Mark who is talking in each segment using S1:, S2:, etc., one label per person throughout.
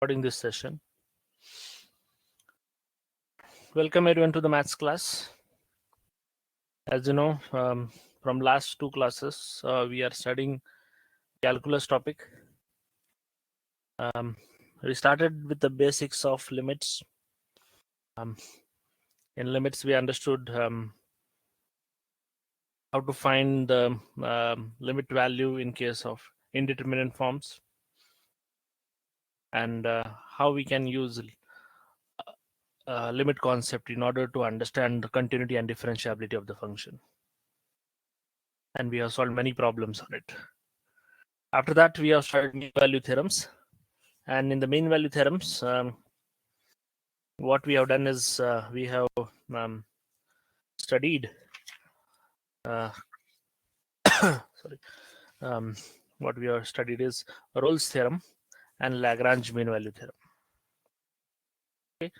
S1: Recording this session. Welcome everyone to the maths class. As you know, from last two classes, we are studying calculus topic. We started with the basics of limits. In limits, we understood how to find the limit value in case of indeterminate forms, and how we can use limit concept in order to understand the continuity and differentiability of the function. And we have solved many problems on it. After that, we have started mean value theorems. And in the mean value theorems, what we have done is we have studied sorry, what we have studied is Rolle's theorem and Lagrange mean value theorem. Okay,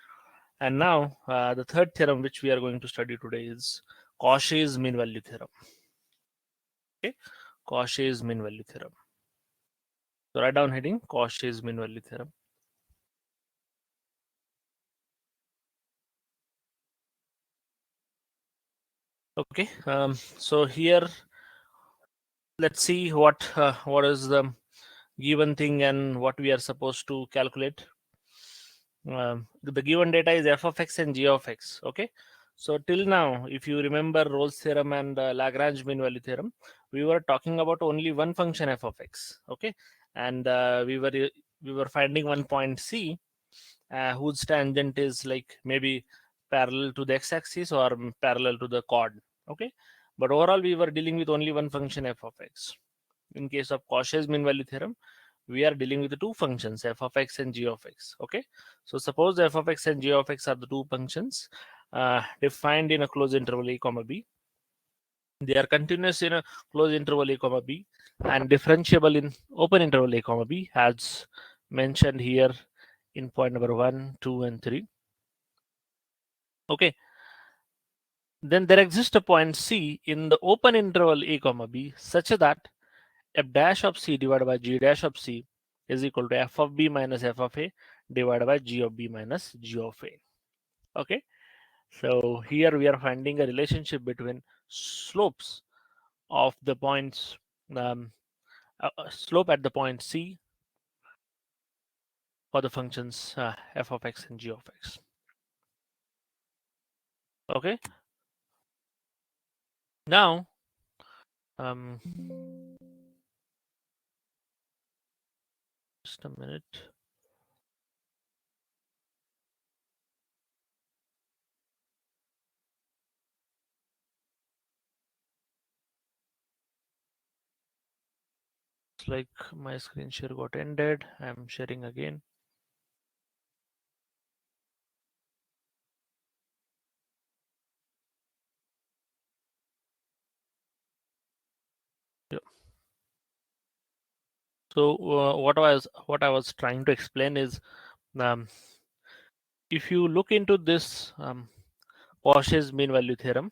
S1: and now the third theorem which we are going to study today is Cauchy's mean value theorem. Okay, Cauchy's mean value theorem. So write down heading Cauchy's mean value theorem. Okay, so here let's see what is the given thing and what we are supposed to calculate. The given data is f of x and g of x. Okay, so till now, if you remember Rolle's theorem and Lagrange mean value theorem, we were talking about only one function f of x. Okay, and we were finding one point C whose tangent is like maybe parallel to the x-axis or parallel to the chord. Okay, but overall we were dealing with only one function f of x. In case of Cauchy's mean value theorem, we are dealing with the two functions f of x and g of x. Okay, so suppose f of x and g of x are the two functions defined in a closed interval a comma b. They are continuous in a closed interval a comma b and differentiable in open interval a comma b, as mentioned here in point number 1, 2 and 3. Okay, then there exists a point C in the open interval a comma b such that f dash of c divided by g dash of c is equal to f of b minus f of a divided by g of b minus g of a. Okay, so here we are finding a relationship between slopes of the points, slope at the point C for the functions f of x and g of x. Okay, now just a minute. It's like my screen share got ended. I'm sharing again. Yeah. So what I was trying to explain is, if you look into this Cauchy's mean value theorem,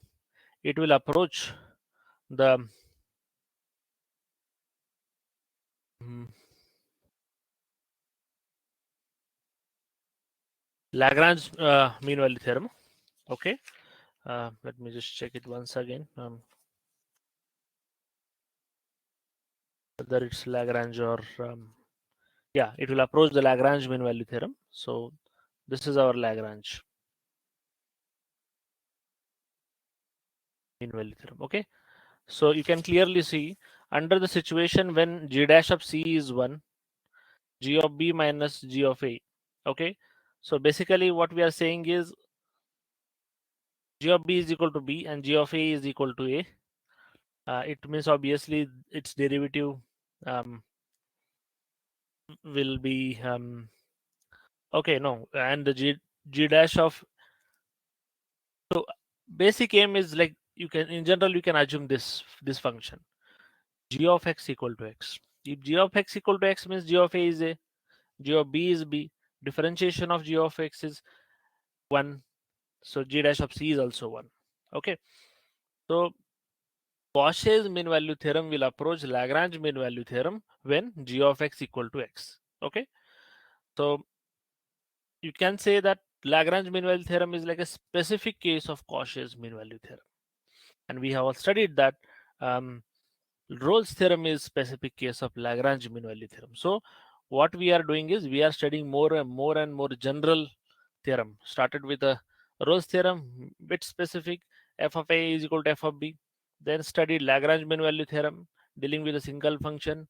S1: it will approach the Lagrange mean value theorem. Okay, let me just check it once again. Whether it's Lagrange or yeah, it will approach the Lagrange mean value theorem. So this is our Lagrange mean value theorem. Okay, so you can clearly see under the situation when g dash of c is 1, g of b minus g of a. Okay, so basically what we are saying is g of b is equal to b and g of a is equal to a. It means obviously its derivative will be okay, no, and the g dash of, so basic aim is like, you can in general you can assume this function g of x equal to x. If g of x equal to x means g of a is a, g of b is b, differentiation of g of x is 1, so g dash of c is also 1. Okay, so Cauchy's mean value theorem will approach Lagrange mean value theorem when g of x equal to x. Okay, so you can say that Lagrange mean value theorem is like a specific case of Cauchy's mean value theorem, and we have all studied that um, Rolle's theorem is specific case of Lagrange mean value theorem. So what we are doing is we are studying more and more general theorem. Started with a Rolle's theorem, bit specific, f of a is equal to f of b. Then studied Lagrange mean value theorem, dealing with a single function,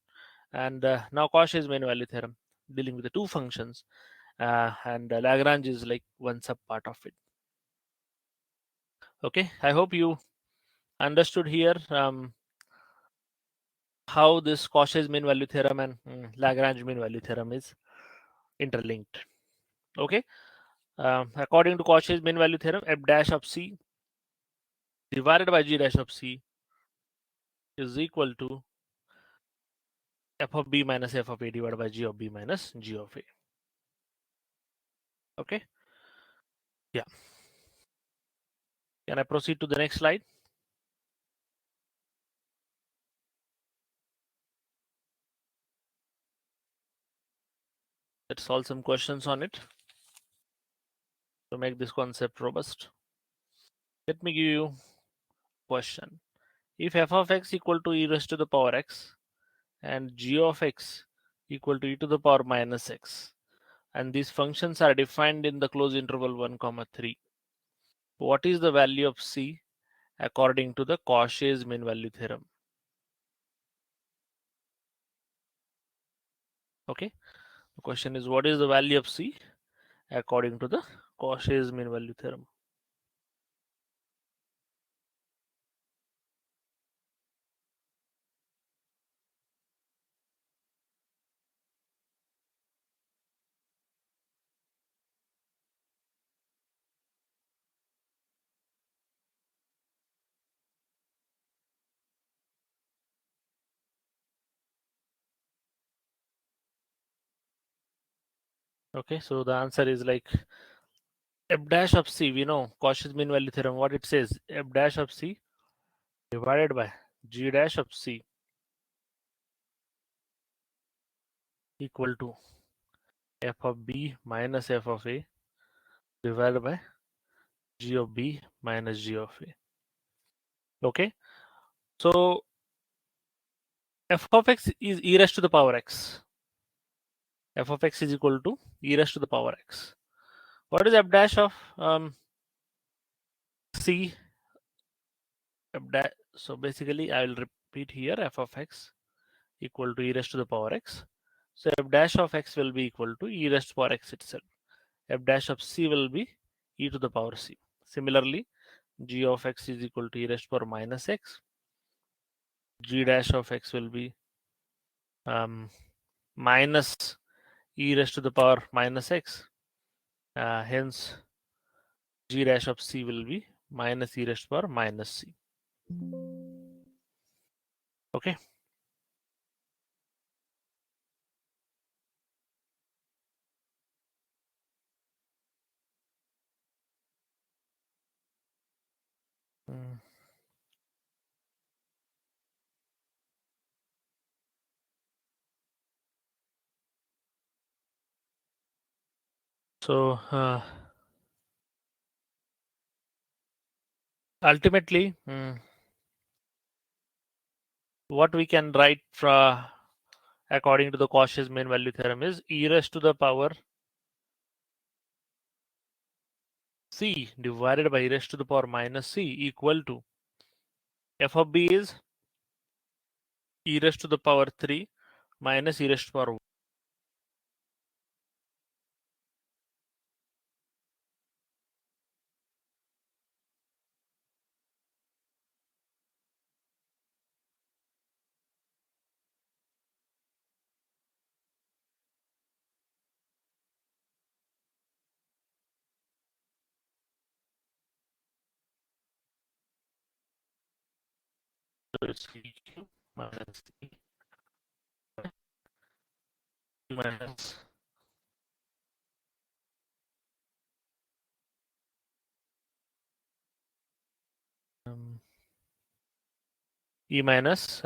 S1: and now Cauchy's mean value theorem, dealing with the two functions, and Lagrange is like one sub part of it. Okay, I hope you understood here how this Cauchy's mean value theorem and Lagrange mean value theorem is interlinked. Okay, according to Cauchy's mean value theorem, f dash of c divided by g dash of c is equal to f of b minus f of a divided by g of b minus g of a. Okay, yeah. Can I proceed to the next slide? Let's solve some questions on it to make this concept robust. Let me give you a question. If f of x equal to e raised to the power x and g of x equal to e to the power minus x, and these functions are defined in the closed interval 1 comma 3, what is the value of c according to the Cauchy's mean value theorem? Okay, the question is what is the value of c according to the Cauchy's mean value theorem? Okay, so the answer is like f dash of c. We know Cauchy's mean value theorem, what it says, f dash of c divided by g dash of c equal to f of b minus f of a divided by g of b minus g of a. Okay, so f of x is e raised to the power x. F of x is equal to e raised to the power x. What is f dash of c? F dash. So basically, I will repeat here, f of x equal to e raised to the power x. So f dash of x will be equal to e raised to the power x itself. F dash of c will be e to the power c. Similarly, g of x is equal to e raised to the power minus x. G dash of x will be minus e raised to the power minus x. Hence, g dash of c will be minus e raised to the power minus c. Okay. So ultimately, what we can write according to the Cauchy's mean value theorem is e raised to the power c divided by e raised to the power minus c equal to f of b is e raised to the power 3 minus e raised to the power 1. So it's e cube minus e minus um, e minus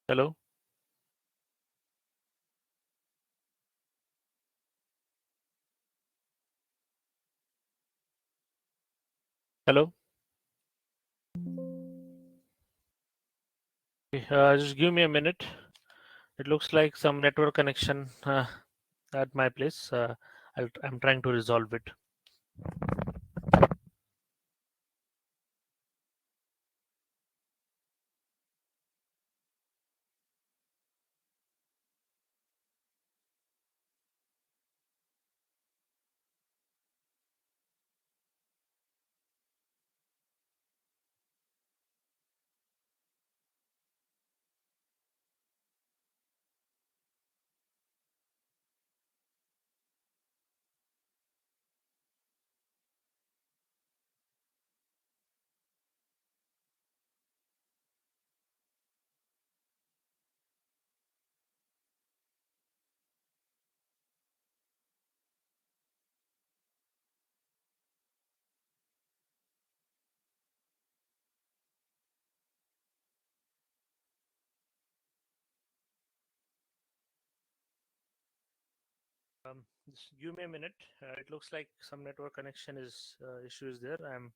S1: hello. Hello. Okay, just give me a minute. It looks like some network connection at my place. I'm trying to resolve it. Just give me a minute. It looks like some network connection is issues there. I'm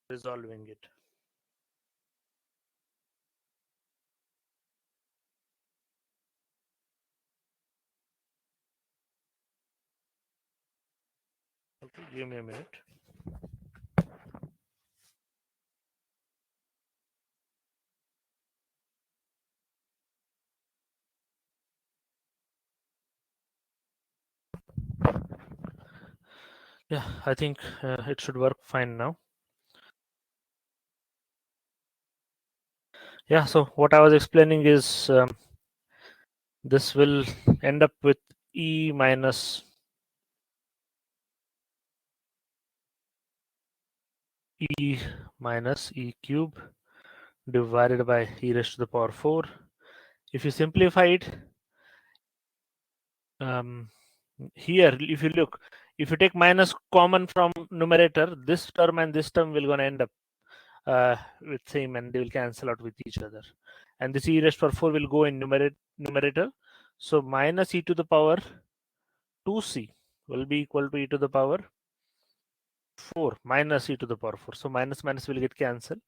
S1: resolving it. Okay, give me a minute. Yeah, I think it should work fine now. Yeah, so what I was explaining is this will end up with E minus E minus E cube divided by e raised to the power 4. If you simplify it, here, if you look, if you take minus common from numerator, this term and this term will gonna end up with same, and they will cancel out with each other. And this e raised to power 4 will go in numerator. So minus e to the power 2c will be equal to e to the power 4 minus e to the power 4. So minus minus will get cancelled.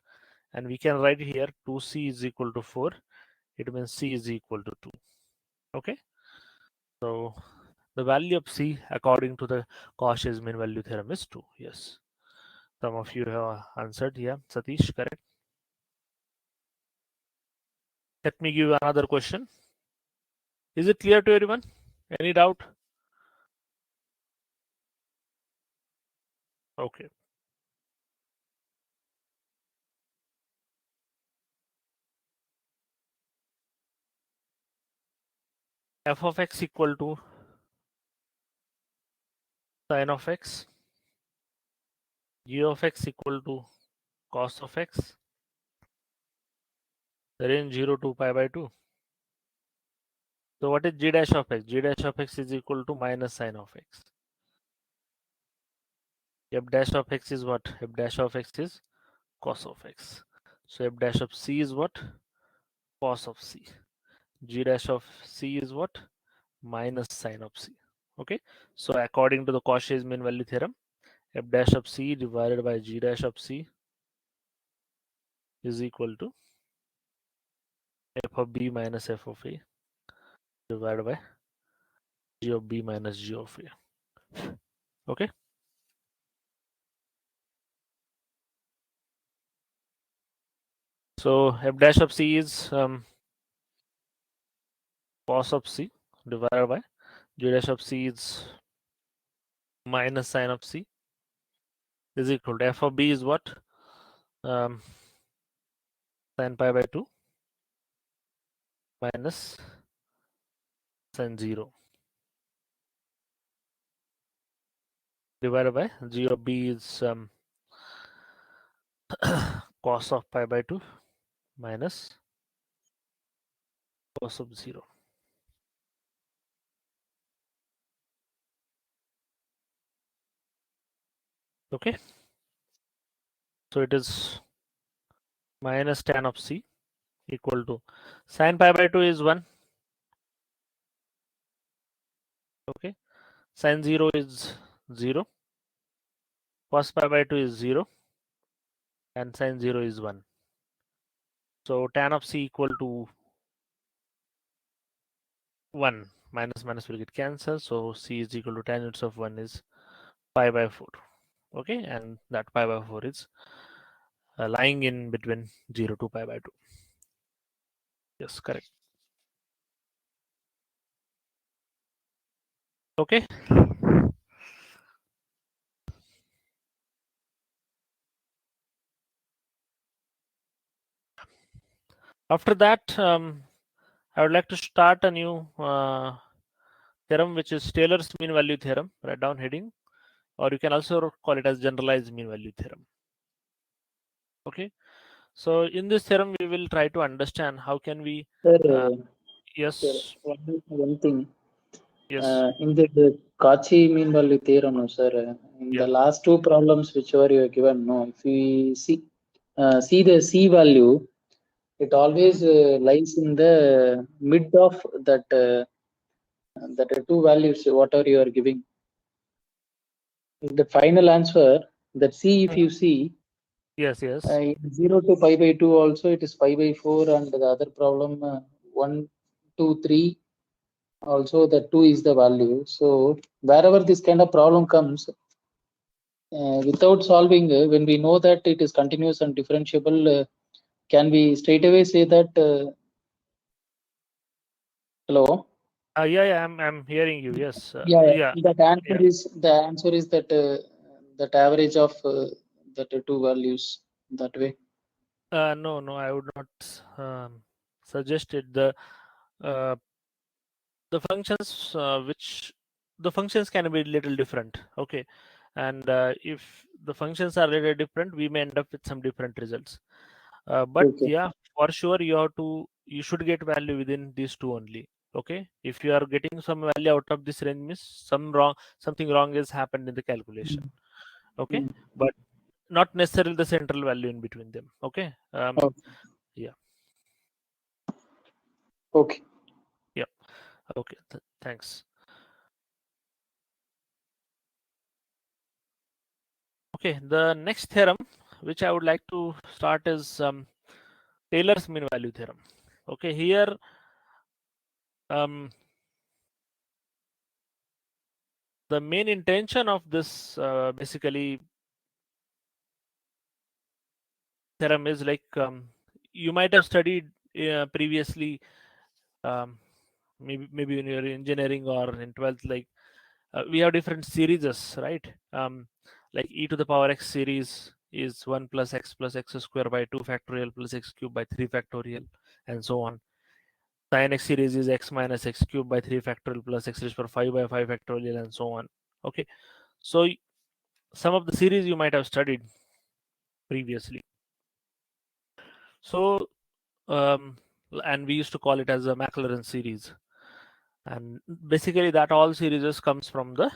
S1: And we can write here 2c is equal to 4. It means c is equal to 2. Okay. So the value of c according to the Cauchy's mean value theorem is 2. Yes. Some of you have answered. Yeah. Satish, correct. Let me give another question. Is it clear to everyone? Any doubt? Okay. F of x equal to sin of x. G of x equal to cos of x. Range 0 to pi by 2. So what is g dash of x? G dash of x is equal to minus sin of x. F dash of x is what? F dash of x is cos of x. So f dash of c is what? Cos of c. G dash of c is what? Minus sin of c. Okay. So according to the Cauchy's mean value theorem, f dash of c divided by g dash of c is equal to f of b minus f of a divided by g of b minus g of a. Okay. So f dash of c is cos of c divided by g dash of c is minus sin of c is equal to f of b is what? Um, sin pi by 2 minus sin 0 divided by g of b is cos of pi by 2 minus cos of 0. Okay. So it is minus tan of c equal to sin pi by 2 is 1. Okay. Sin 0 is 0. Cos pi by 2 is 0. and sine 0 is 1. So tan of c equal to 1. Minus minus will get cancelled. So c is equal to tan units of 1 is pi by 4. Okay, and that pi by 4 is lying in between 0 to pi by 2. Yes, correct. Okay. After that, I would like to start a new theorem, which is Taylor's mean value theorem. Write down heading, or you can also call it as generalized mean value theorem. Okay. So in this theorem, we will try to understand how can we.
S2: Sir,
S1: Yes.
S2: sir, one thing.
S1: Yes.
S2: In the Kachi mean value theorem, no, sir. In
S1: Yeah.
S2: the last two problems whichever you have given, no, if we see the C value, it always lies in the mid of that two values whatever you are giving. The final answer that C, if you see,
S1: Yes. Yes.
S2: 0 to pi by 2 also it is pi by 4, and the other problem 1, 2, 3 also the 2 is the value. So wherever this kind of problem comes, without solving, when we know that it is continuous and differentiable, can we straight away say that hello?
S1: Yeah. I'm hearing you. Yes.
S2: Yeah,
S1: Yeah.
S2: that answer
S1: Yeah.
S2: is that that average of that two values that way.
S1: No. I would not suggest it. Uh, the functions which the functions can be little different. Okay, and if the functions are little different, we may end up with some different results. But
S2: Okay.
S1: yeah, for sure you should get value within these two only. Okay, if you are getting some value out of this range, means something wrong has happened in the calculation. Okay,
S2: Mm.
S1: but not necessarily the central value in between them. Okay.
S2: Okay.
S1: Yeah.
S2: Okay.
S1: Yeah. Okay. Thanks. Okay, the next theorem which I would like to start is Taylor's mean value theorem. Okay, here the main intention of this basically theorem is like you might have studied previously, um, maybe when you're in engineering or in 12th, like we have different series, right? Like e to the power x series is 1 plus x square by 2 factorial plus x cube by 3 factorial, and so on. Sin x series is x minus x cube by 3 factorial plus x raised to power 5 by 5 factorial, and so on. Okay, so some of the series you might have studied previously. So and we used to call it as a Maclaurin series, and basically that all series comes from the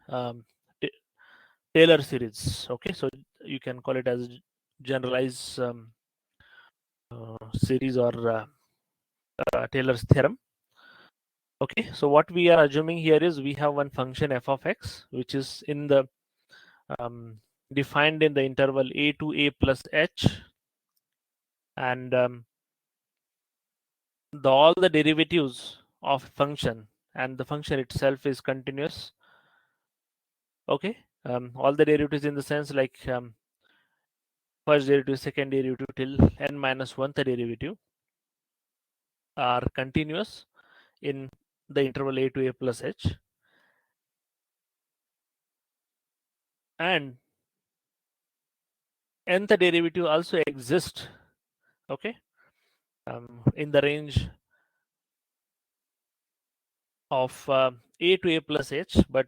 S1: um, Taylor series. Okay, so you can call it as generalized series or Taylor's theorem. Okay, so what we are assuming here is we have one function f of x, which is in the defined in the interval a to a plus h, and all the derivatives of function, and the function itself is continuous. Okay, all the derivatives in the sense like first derivative, second derivative till n minus 1th derivative are continuous in the interval a to a plus h, and nth derivative also exists. Okay, in the range of a to a plus h, but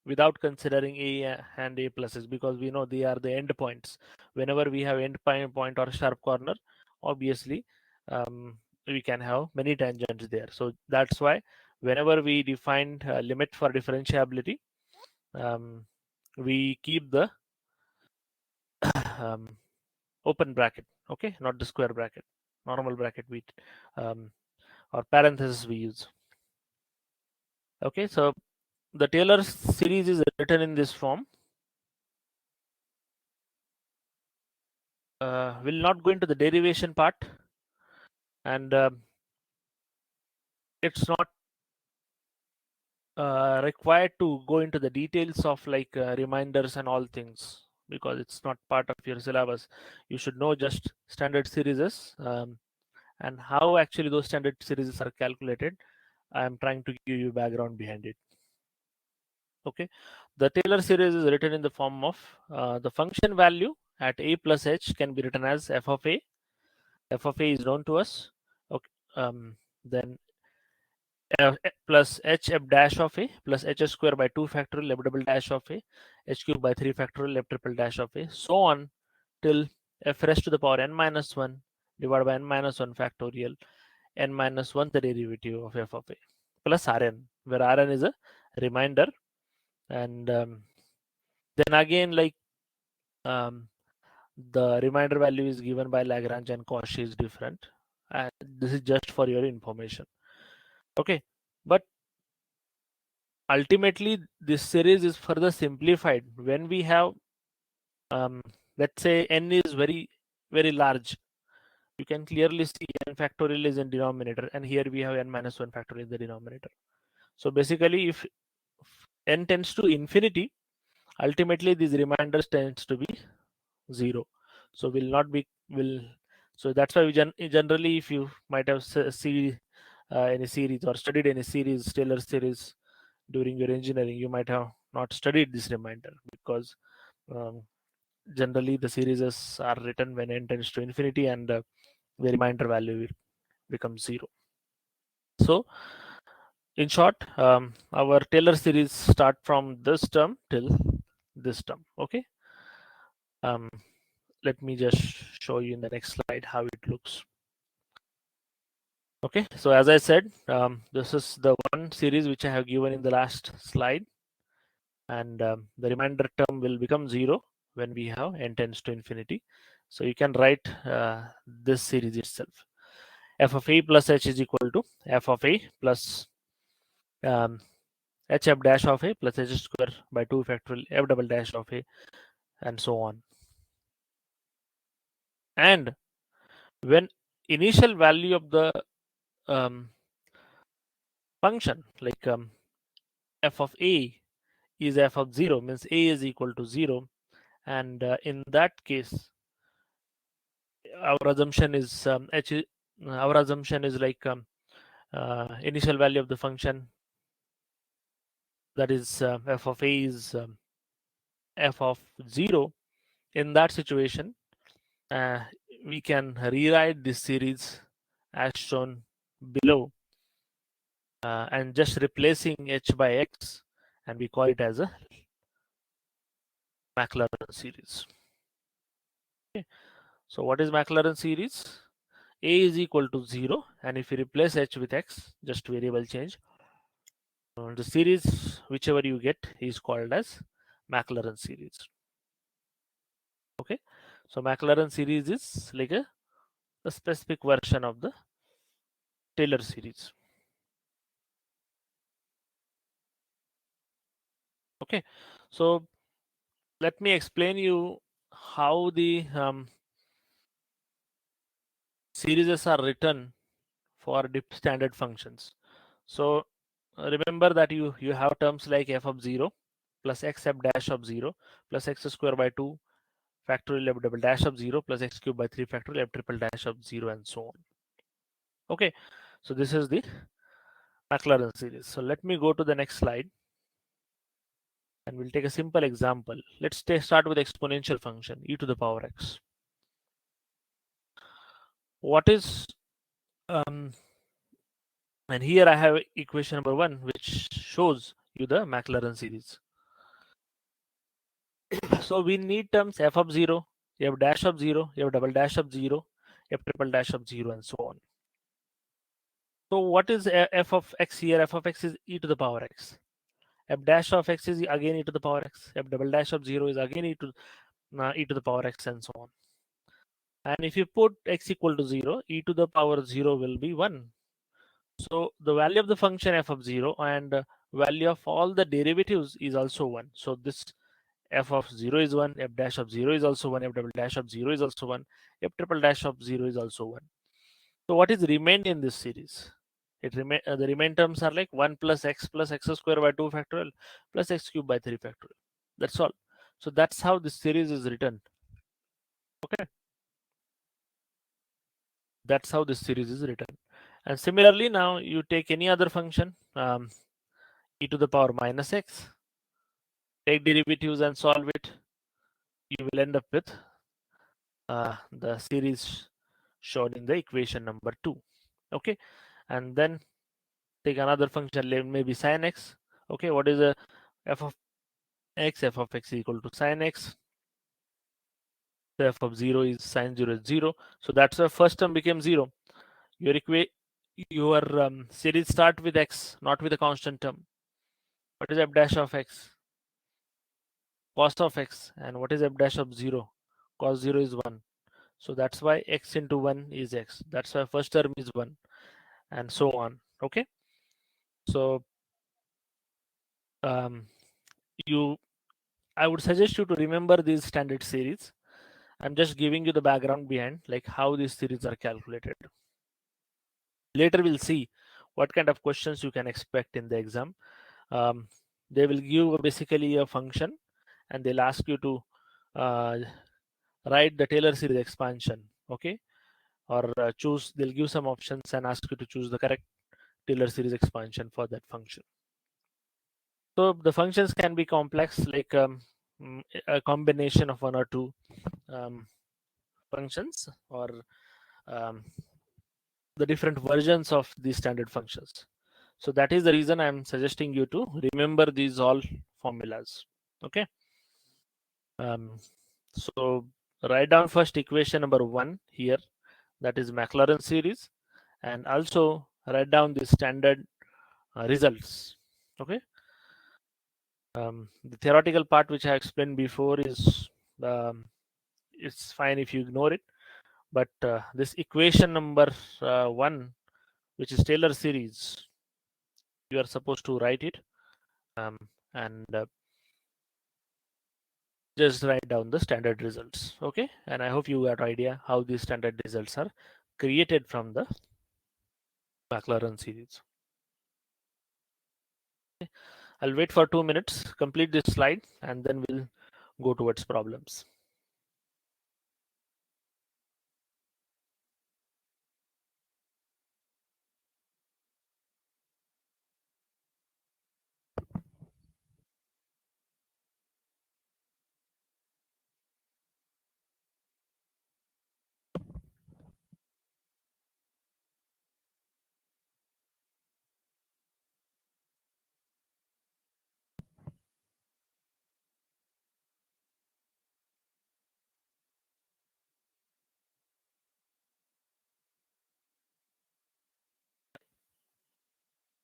S1: without considering a and a plus h, because we know they are the end points. Whenever we have end point or sharp corner, obviously we can have many tangents there. So that's why whenever we define limit for differentiability, we keep the um, open bracket. Okay, not the square bracket, normal bracket we or parenthesis we use. Okay, so the Taylor series is written in this form. will not go into the derivation part, and it's not required to go into the details of like reminders and all things, because it's not part of your syllabus. You should know just standard series, and how actually those standard series are calculated. I'm trying to give you background behind it. Okay, the Taylor series is written in the form of the function value at a plus h can be written as f of a. F of a is known to us. Okay, then plus h f dash of a plus h square by 2 factorial f double dash of a, h cube by 3 factorial f triple dash of a, so on till f raised to the power n minus 1 divided by n minus 1 factorial n minus 1 the derivative of f of a plus rn, where rn is a reminder. And then again, like the reminder value is given by Lagrange and Cauchy is different. This is just for your information. Okay, but ultimately this series is further simplified when we have let's say n is very large. You can clearly see n factorial is in denominator, and here we have n minus 1 factorial in the denominator. So basically, if n tends to infinity, ultimately these reminders tends to be 0. So will not be will. So that's why we generally, if you might have see any series or studied any series, Taylor series during your engineering, you might have not studied this reminder, because um, generally the series are written when n tends to infinity, and the reminder value will become 0. So in short, our Taylor series start from this term till this term. Okay. Let me just show you in the next slide how it looks. Okay, so as I said, this is the one series which I have given in the last slide, and the remainder term will become 0 when we have n tends to infinity. So you can write this series itself. F of a plus h is equal to f of a plus h f dash of a plus h square by 2 factorial f double dash of a, and so on. And when initial value of the function, like f of a is f of 0, means a is equal to 0, and in that case our assumption is our assumption is like initial value of the function, that is f of a is f of 0. In that situation, uh, we can rewrite this series as shown below, and just replacing h by x, and we call it as a Maclaurin series. Okay. So what is Maclaurin series? A is equal to 0, and if you replace h with x, just variable change, the series whichever you get is called as Maclaurin series. Okay, so Maclaurin series is like a specific version of the Taylor series. Okay, so let me explain you how the series are written for standard functions. So remember that you have terms like f of 0 plus x f dash of 0 plus x square by 2 factorial f double dash of 0 plus x cube by 3 factorial f triple dash of 0, and so on. Okay, so this is the Maclaurin series. So let me go to the next slide, and we'll take a simple example. Let's start with exponential function e to the power x. What is and here I have equation number 1, which shows you the Maclaurin series. So we need terms f of 0, f dash of 0, f double dash of 0, f triple dash of 0, and so on. So what is f of x here? F of x is e to the power x. F dash of x is again e to the power x. F double dash of 0 is again e to the power x, and so on. And if you put x equal to 0, e to the power 0 will be 1. So the value of the function f of 0 and value of all the derivatives is also 1. So this f of 0 is 1, f dash of 0 is also 1, f double dash of 0 is also 1, f triple dash of 0 is also 1. So what is remained in this series? The remain terms are like 1 plus x square by 2 factorial plus x cube by 3 factorial. That's all. So that's how this series is written. Okay. That's how this series is written. And similarly, now you take any other function, e to the power minus x, take derivatives and solve it. You will end up with the series shown in the equation number 2. Okay. And then take another function, maybe sine x. Okay. What is a f of x? F of x is equal to sine x. The f of 0 is sine 0 is 0. So that's why first term became 0. Your series start with x, not with a constant term. What is f dash of x? Cos of x. And what is f dash of 0? Cos 0 is 1. So that's why x into 1 is x. That's why first term is 1 and so on. Okay. So I would suggest you to remember these standard series. I'm just giving you the background behind like how these series are calculated. Later we'll see what kind of questions you can expect in the exam. They will give basically a function and they'll ask you to write the Taylor series expansion. Okay. Or they'll give some options and ask you to choose the correct Taylor series expansion for that function. So the functions can be complex, like a combination of one or two functions, or um, the different versions of these standard functions. So that is the reason I'm suggesting you to remember these all formulas. Okay. So write down first equation number 1 here, that is Maclaurin series, and also write down the standard results. Okay. The theoretical part which I explained before is it's fine if you ignore it, but this equation number 1, which is Taylor series, you are supposed to write it and just write down the standard results. Okay. And I hope you got an idea how these standard results are created from the Maclaurin series. Okay. I'll wait for 2 minutes, complete this slide, and then we'll go towards problems.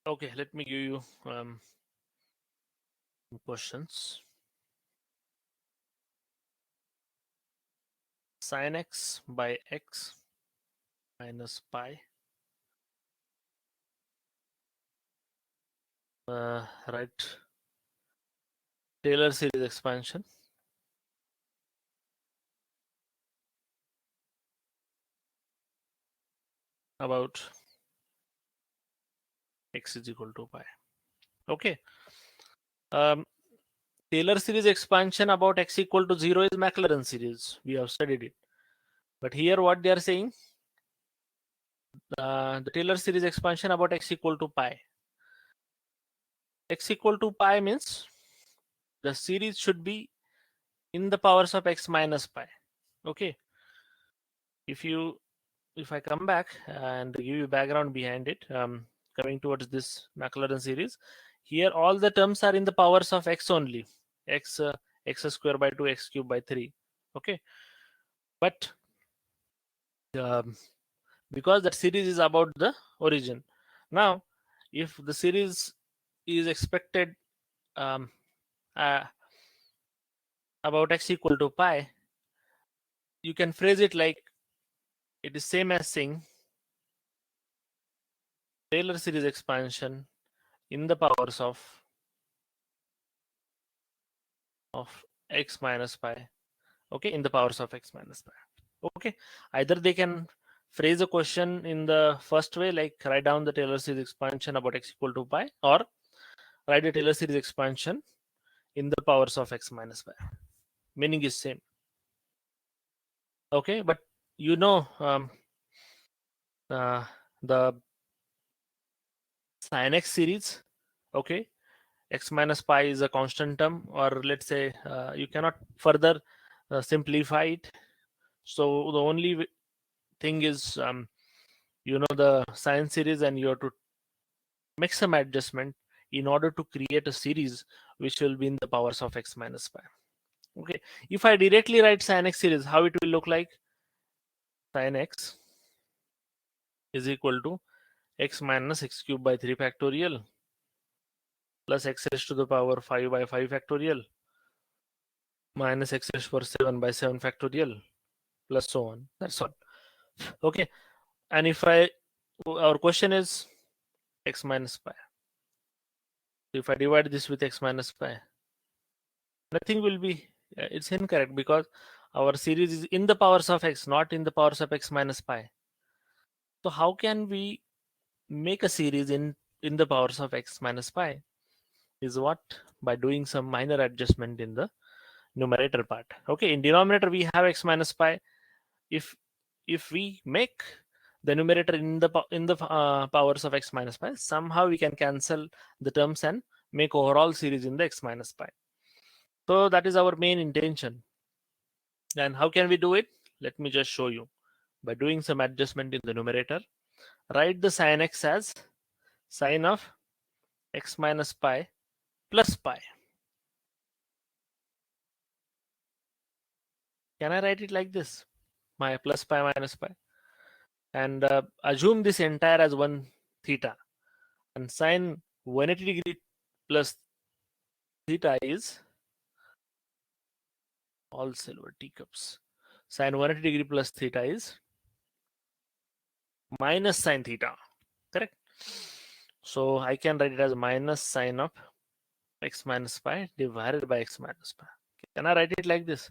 S1: Okay, let me give you questions. Sin x by x minus pi. Right. Taylor series expansion about x is equal to pi. Okay. Taylor series expansion about x equal to 0 is Maclaurin series. We have studied it. But here what they are saying, the Taylor series expansion about x equal to pi. X equal to pi means the series should be in the powers of x minus pi. Okay. If I come back and give you background behind it, coming towards this Maclaurin series, here all the terms are in the powers of x only. X square by 2, x cube by 3. Okay. But because that series is about the origin. Now, if the series is expected uh, about x equal to pi, you can phrase it like it is same as saying Taylor series expansion in the powers of x minus pi, okay, in the powers of x minus pi. Okay, either they can phrase a question in the first way, like write down the Taylor series expansion about x equal to pi, or write a Taylor series expansion in the powers of x minus pi. Meaning is same. Okay, but you know, the sin x series, okay, x minus pi is a constant term, or let's say you cannot further simplify it. So the only thing is, you know, the sine series, and you have to make some adjustment in order to create a series which will be in the powers of x minus pi. Okay, if I directly write sin x series, how it will look like? Sin x is equal to x minus x cube by 3 factorial plus x raised to the power 5 by 5 factorial minus x raised to power 7 by 7 factorial plus so on. That's all. Okay, and if our question is x minus pi. If I divide this with x minus pi, nothing will be, it's incorrect, because our series is in the powers of x, not in the powers of x minus pi. So how can we make a series in the powers of x minus pi? Is what? By doing some minor adjustment in the numerator part. Okay, in denominator we have x minus pi. If we make the numerator in the powers of x minus pi, somehow we can cancel the terms and make overall series in the x minus pi. So that is our main intention. And how can we do it? Let me just show you. By doing some adjustment in the numerator, write the sin x as sine of x minus pi plus pi. Can I write it like this? My plus pi minus pi. And assume this entire as 1 theta. And sine 180 degree plus theta is all silver teacups. Sine 180 degree plus theta is minus sine theta. Correct? So I can write it as minus sine of x minus pi divided by x minus pi. Can I write it like this?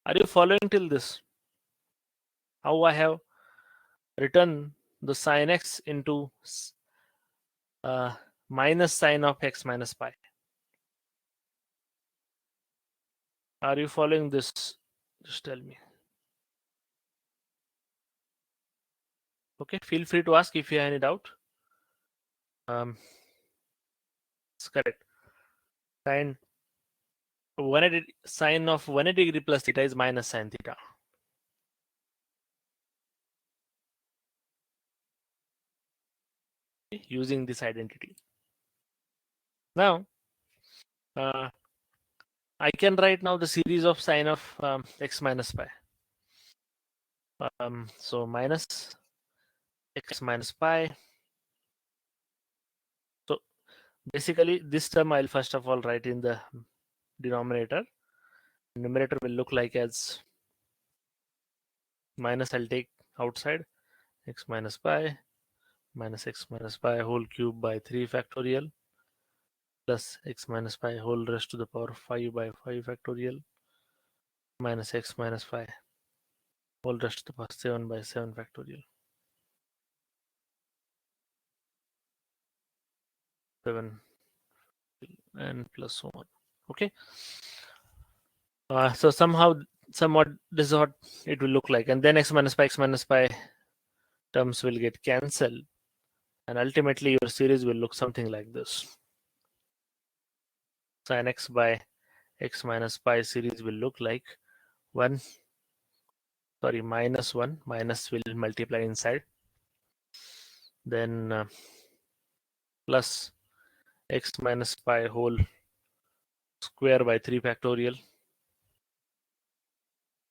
S1: Are you following till this? How I have written the sine x into minus sine of x minus pi. Are you following this? Just tell me. Okay, feel free to ask if you have any doubt. It's correct. Sine 180 sine of 180 degree plus theta is minus sine theta. Okay, using this identity. Now, I can write now the series of sine of x minus pi. So minus x minus pi. So basically, this term I'll first of all write in the denominator. Numerator will look like as minus, I'll take outside, x minus pi minus x minus pi whole cube by 3 factorial plus x minus pi whole raised to the power 5 by 5 factorial minus x minus pi whole raised to the power 7 by 7 factorial. 7 and plus so on. Okay. So somewhat this is what it will look like, and then x minus pi terms will get cancelled, and ultimately your series will look something like this. Sin x by x minus pi series will look like minus 1, minus will multiply inside, then plus x minus pi whole square by 3 factorial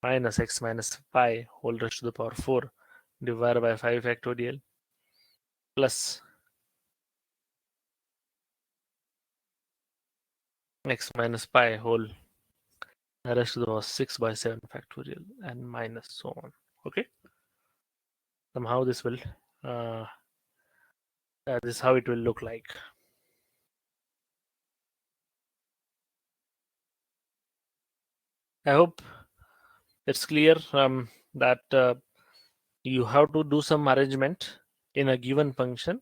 S1: minus x minus pi whole raised to the power 4 divided by 5 factorial plus x minus pi whole raised to the power 6 by 7 factorial and minus so on. Okay, somehow this will this is how it will look like. I hope it's clear that you have to do some arrangement in a given function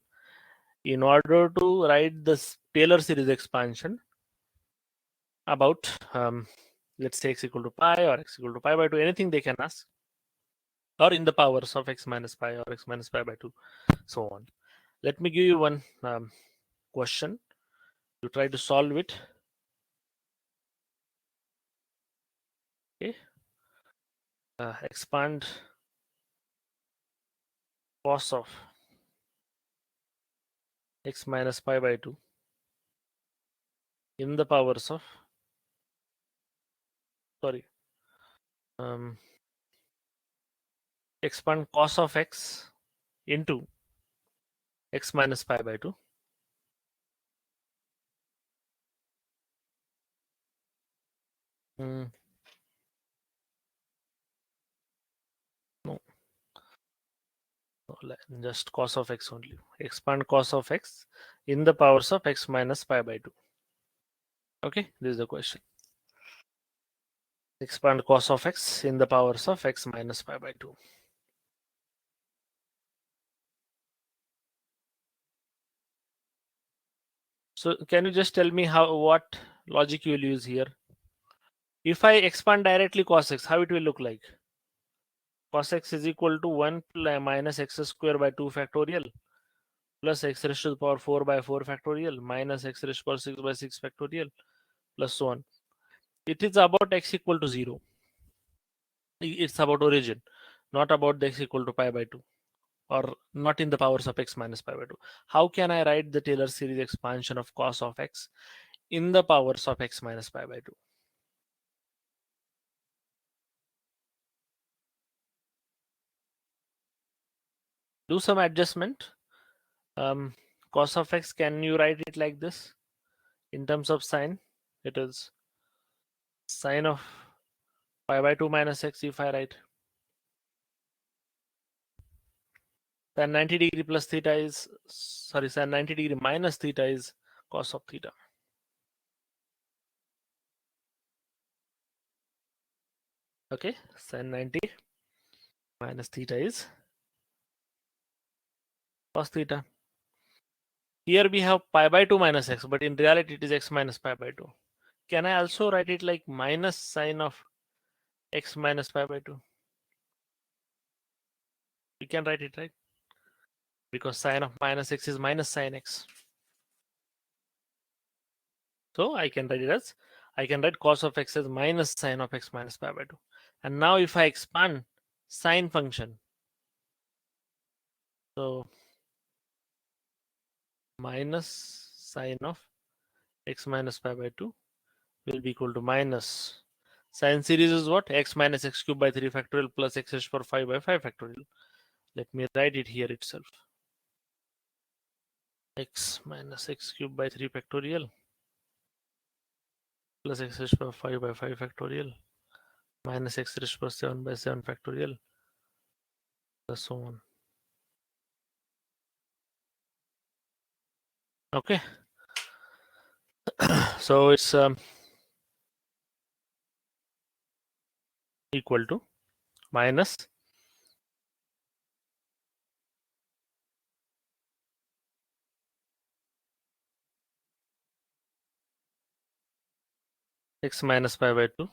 S1: in order to write this Taylor series expansion about let's say x equal to pi or x equal to pi by 2, anything they can ask, or in the powers of x minus pi or x minus pi by 2, so on. Let me give you one question. You try to solve it. Okay. Expand cos of x minus pi by 2 in the powers of, sorry, expand cos of x into x minus pi by 2. No, just cos of x only. Expand cos of x in the powers of x minus pi by 2. Okay, this is the question. Expand cos of x in the powers of x minus pi by 2. So can you just tell me what logic you will use here? If I expand directly cos x, how it will look like? Cos x is equal to 1 minus x square by 2 factorial plus x raised to the power 4 by 4 factorial minus x raised to the power 6 by 6 factorial plus so on. It is about x equal to 0. It's about origin, not about the x equal to pi by 2, or not in the powers of x minus pi by 2. How can I write the Taylor series expansion of cos of x in the powers of x minus pi by 2? Do some adjustment. Cos of x, can you write it like this? In terms of sign, it is sine of pi by 2 minus x. If I write tan 90 degree plus theta is, sorry, sin 90 degree minus theta is cos of theta. Okay, sin 90 minus theta is cos theta. Here we have pi by 2 minus x, but in reality it is x minus pi by 2. Can I also write it like minus sine of x minus pi by 2? We can write it, right? Because sine of minus x is minus sine x. So I can write it as, I can write cos of x as minus sine of x minus pi by 2. And now if I expand sine function, so minus sine of x minus pi by 2 will be equal to minus sine series is what? X minus x cube by 3 factorial plus x raised to power 5 by 5 factorial. Let me write it here itself. X minus x cube by 3 factorial plus x raised to power 5 by 5 factorial minus x raised to power 7 by 7 factorial plus so on. Okay. So it's equal to minus x minus pi by 2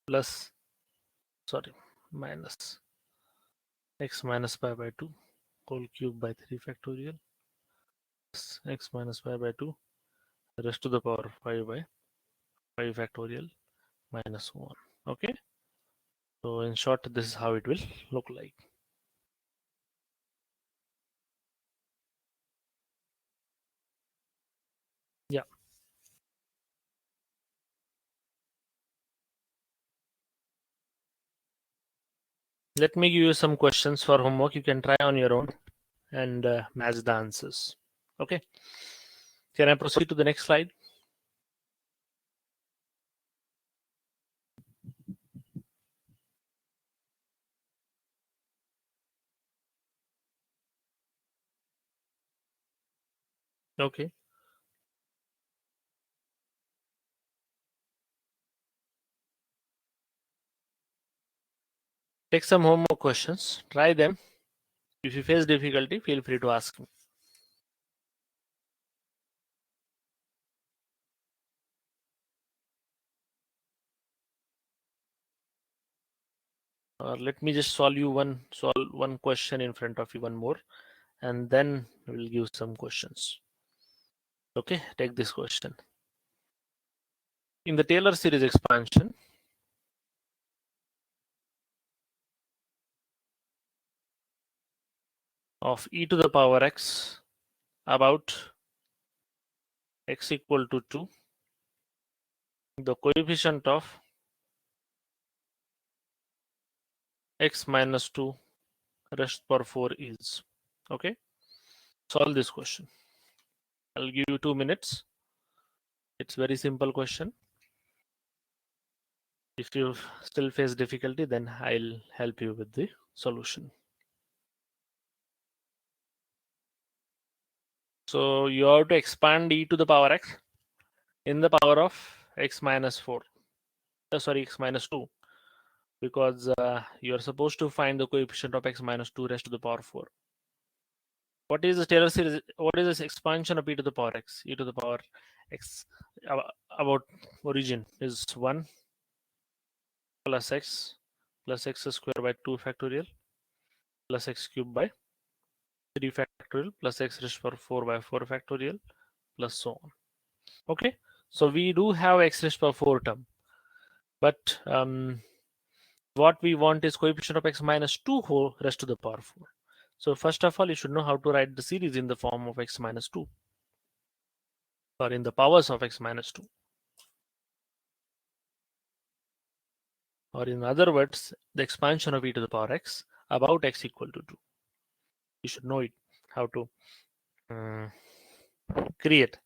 S1: plus, sorry, minus x minus pi by 2 whole cube by 3 factorial plus x minus pi by 2 raised to the power 5 by 5 factorial minus 1. Okay. So in short, this is how it will look like. Yeah. Let me give you some questions for homework. You can try on your own and match the answers. Okay. Can I proceed to the next slide? Okay. Take some homework questions, try them. If you face difficulty, feel free to ask me. Or let me just solve one question in front of you, one more, and then we'll give some questions. Okay, take this question. In the Taylor series expansion, of e to the power x about x equal to 2, the coefficient of x minus 2 raised to power 4 is. Okay, solve this question. I'll give you 2 minutes. It's very simple question. If you still face difficulty, then I'll help you with the solution. So you have to expand e to the power x in the power of x minus 4. Sorry, x minus 2, because you are supposed to find the coefficient of x minus 2 raised to the power 4. What is the Taylor series? What is this expansion of e to the power x? E to the power x about origin is 1 plus x square by 2 factorial plus x cube by 3 factorial plus x raised to power 4 by 4 factorial plus so on. Okay, so we do have x raised to power 4 term, but what we want is coefficient of x minus 2 whole raised to the power 4. So first of all, you should know how to write the series in the form of x minus 2, or in the powers of x minus 2. Or in other words, the expansion of e to the power x about x equal to 2. You should know it, how to create.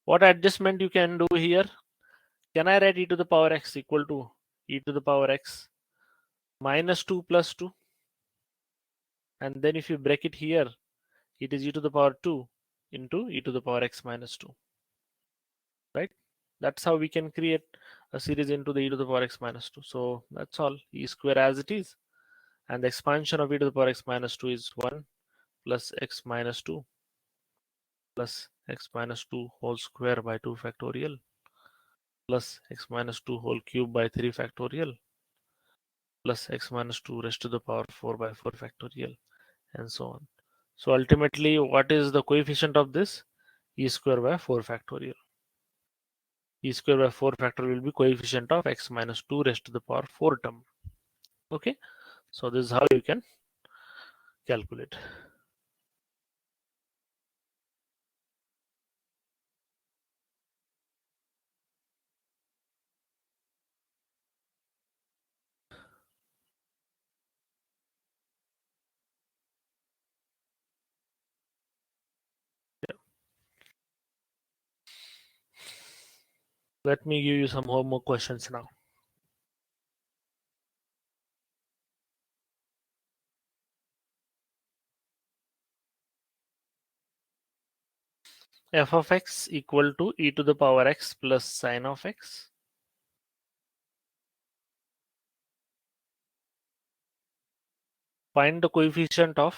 S1: What adjustment you can do here? Can I write e to the power x equal to e to the power x minus 2 plus 2? And then if you break it here, it is e to the power 2 into e to the power x minus 2. Right? That's how we can create a series into the e to the power x minus 2. So that's all, e square as it is. And the expansion of e to the power x minus 2 is 1 plus x minus 2 plus x minus 2 whole square by 2 factorial plus x minus 2 whole cube by 3 factorial plus x minus 2 raised to the power 4 by 4 factorial, and so on. So ultimately, what is the coefficient of this? E square by 4 factorial. E square by 4 factorial will be coefficient of x minus 2 raised to the power 4 term. Okay, so this is how you can calculate. Let me give you some homework questions now. F of x equal to e to the power x plus sine of x. Find the coefficient of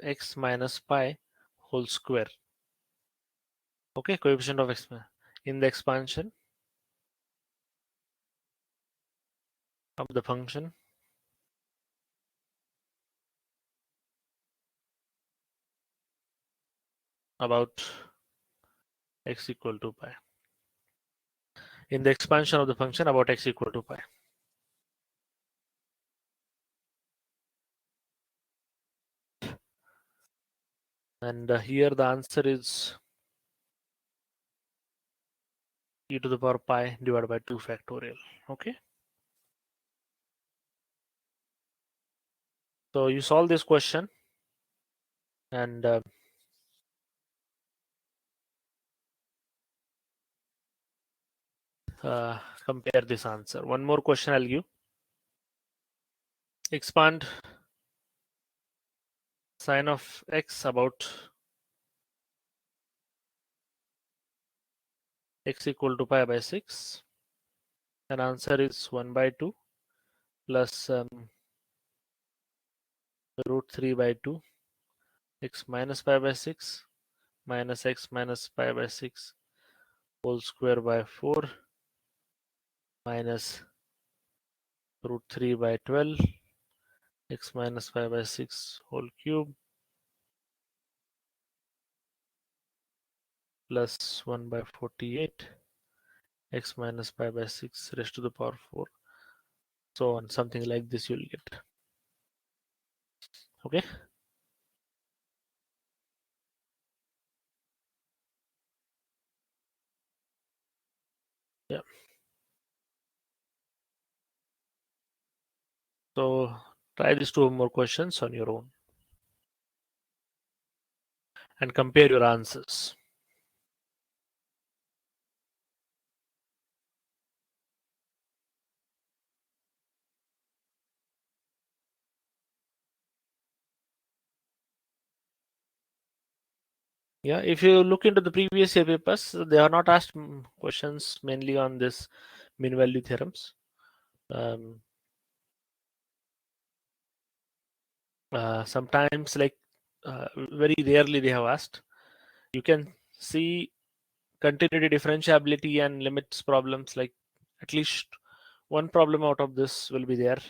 S1: x minus pi whole square. Okay, coefficient of x in the expansion of the function about x equal to pi. In the expansion of the function about x equal to pi. And here the answer is e to the power pi divided by 2 factorial. Okay. So you solve this question and compare this answer. One more question I'll give. Expand sine of x about x equal to pi by 6 and answer is 1 by 2 plus root 3 by 2 x minus pi by 6 minus x minus pi by 6 whole square by 4 minus root 3 by 12 x minus pi by 6 whole cube plus 1 by 48 x minus pi by 6 raised to the power 4, so on, something like this you'll get. Okay, yeah, so try these 2 more questions on your own and compare your answers. Yeah, if you look into the previous year papers, they are not asked questions mainly on this mean value theorems. Sometimes, like very rarely, they have asked. You can see continuity differentiability and limits problems, like at least one problem out of this will be there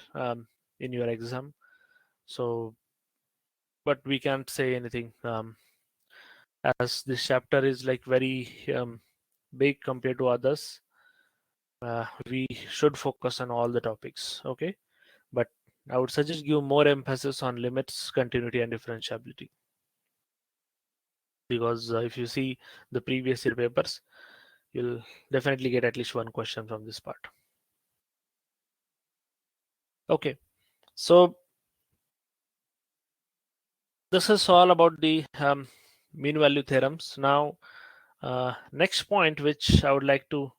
S1: in your exam. So, but we can't say anything as this chapter is like very big compared to others. We should focus on all the topics, okay? But I would suggest give more emphasis on limits, continuity, and differentiability, because if you see the previous year papers, you'll definitely get at least one question from this part. Okay, so this is all about the mean value theorems. Now, next point which I would like to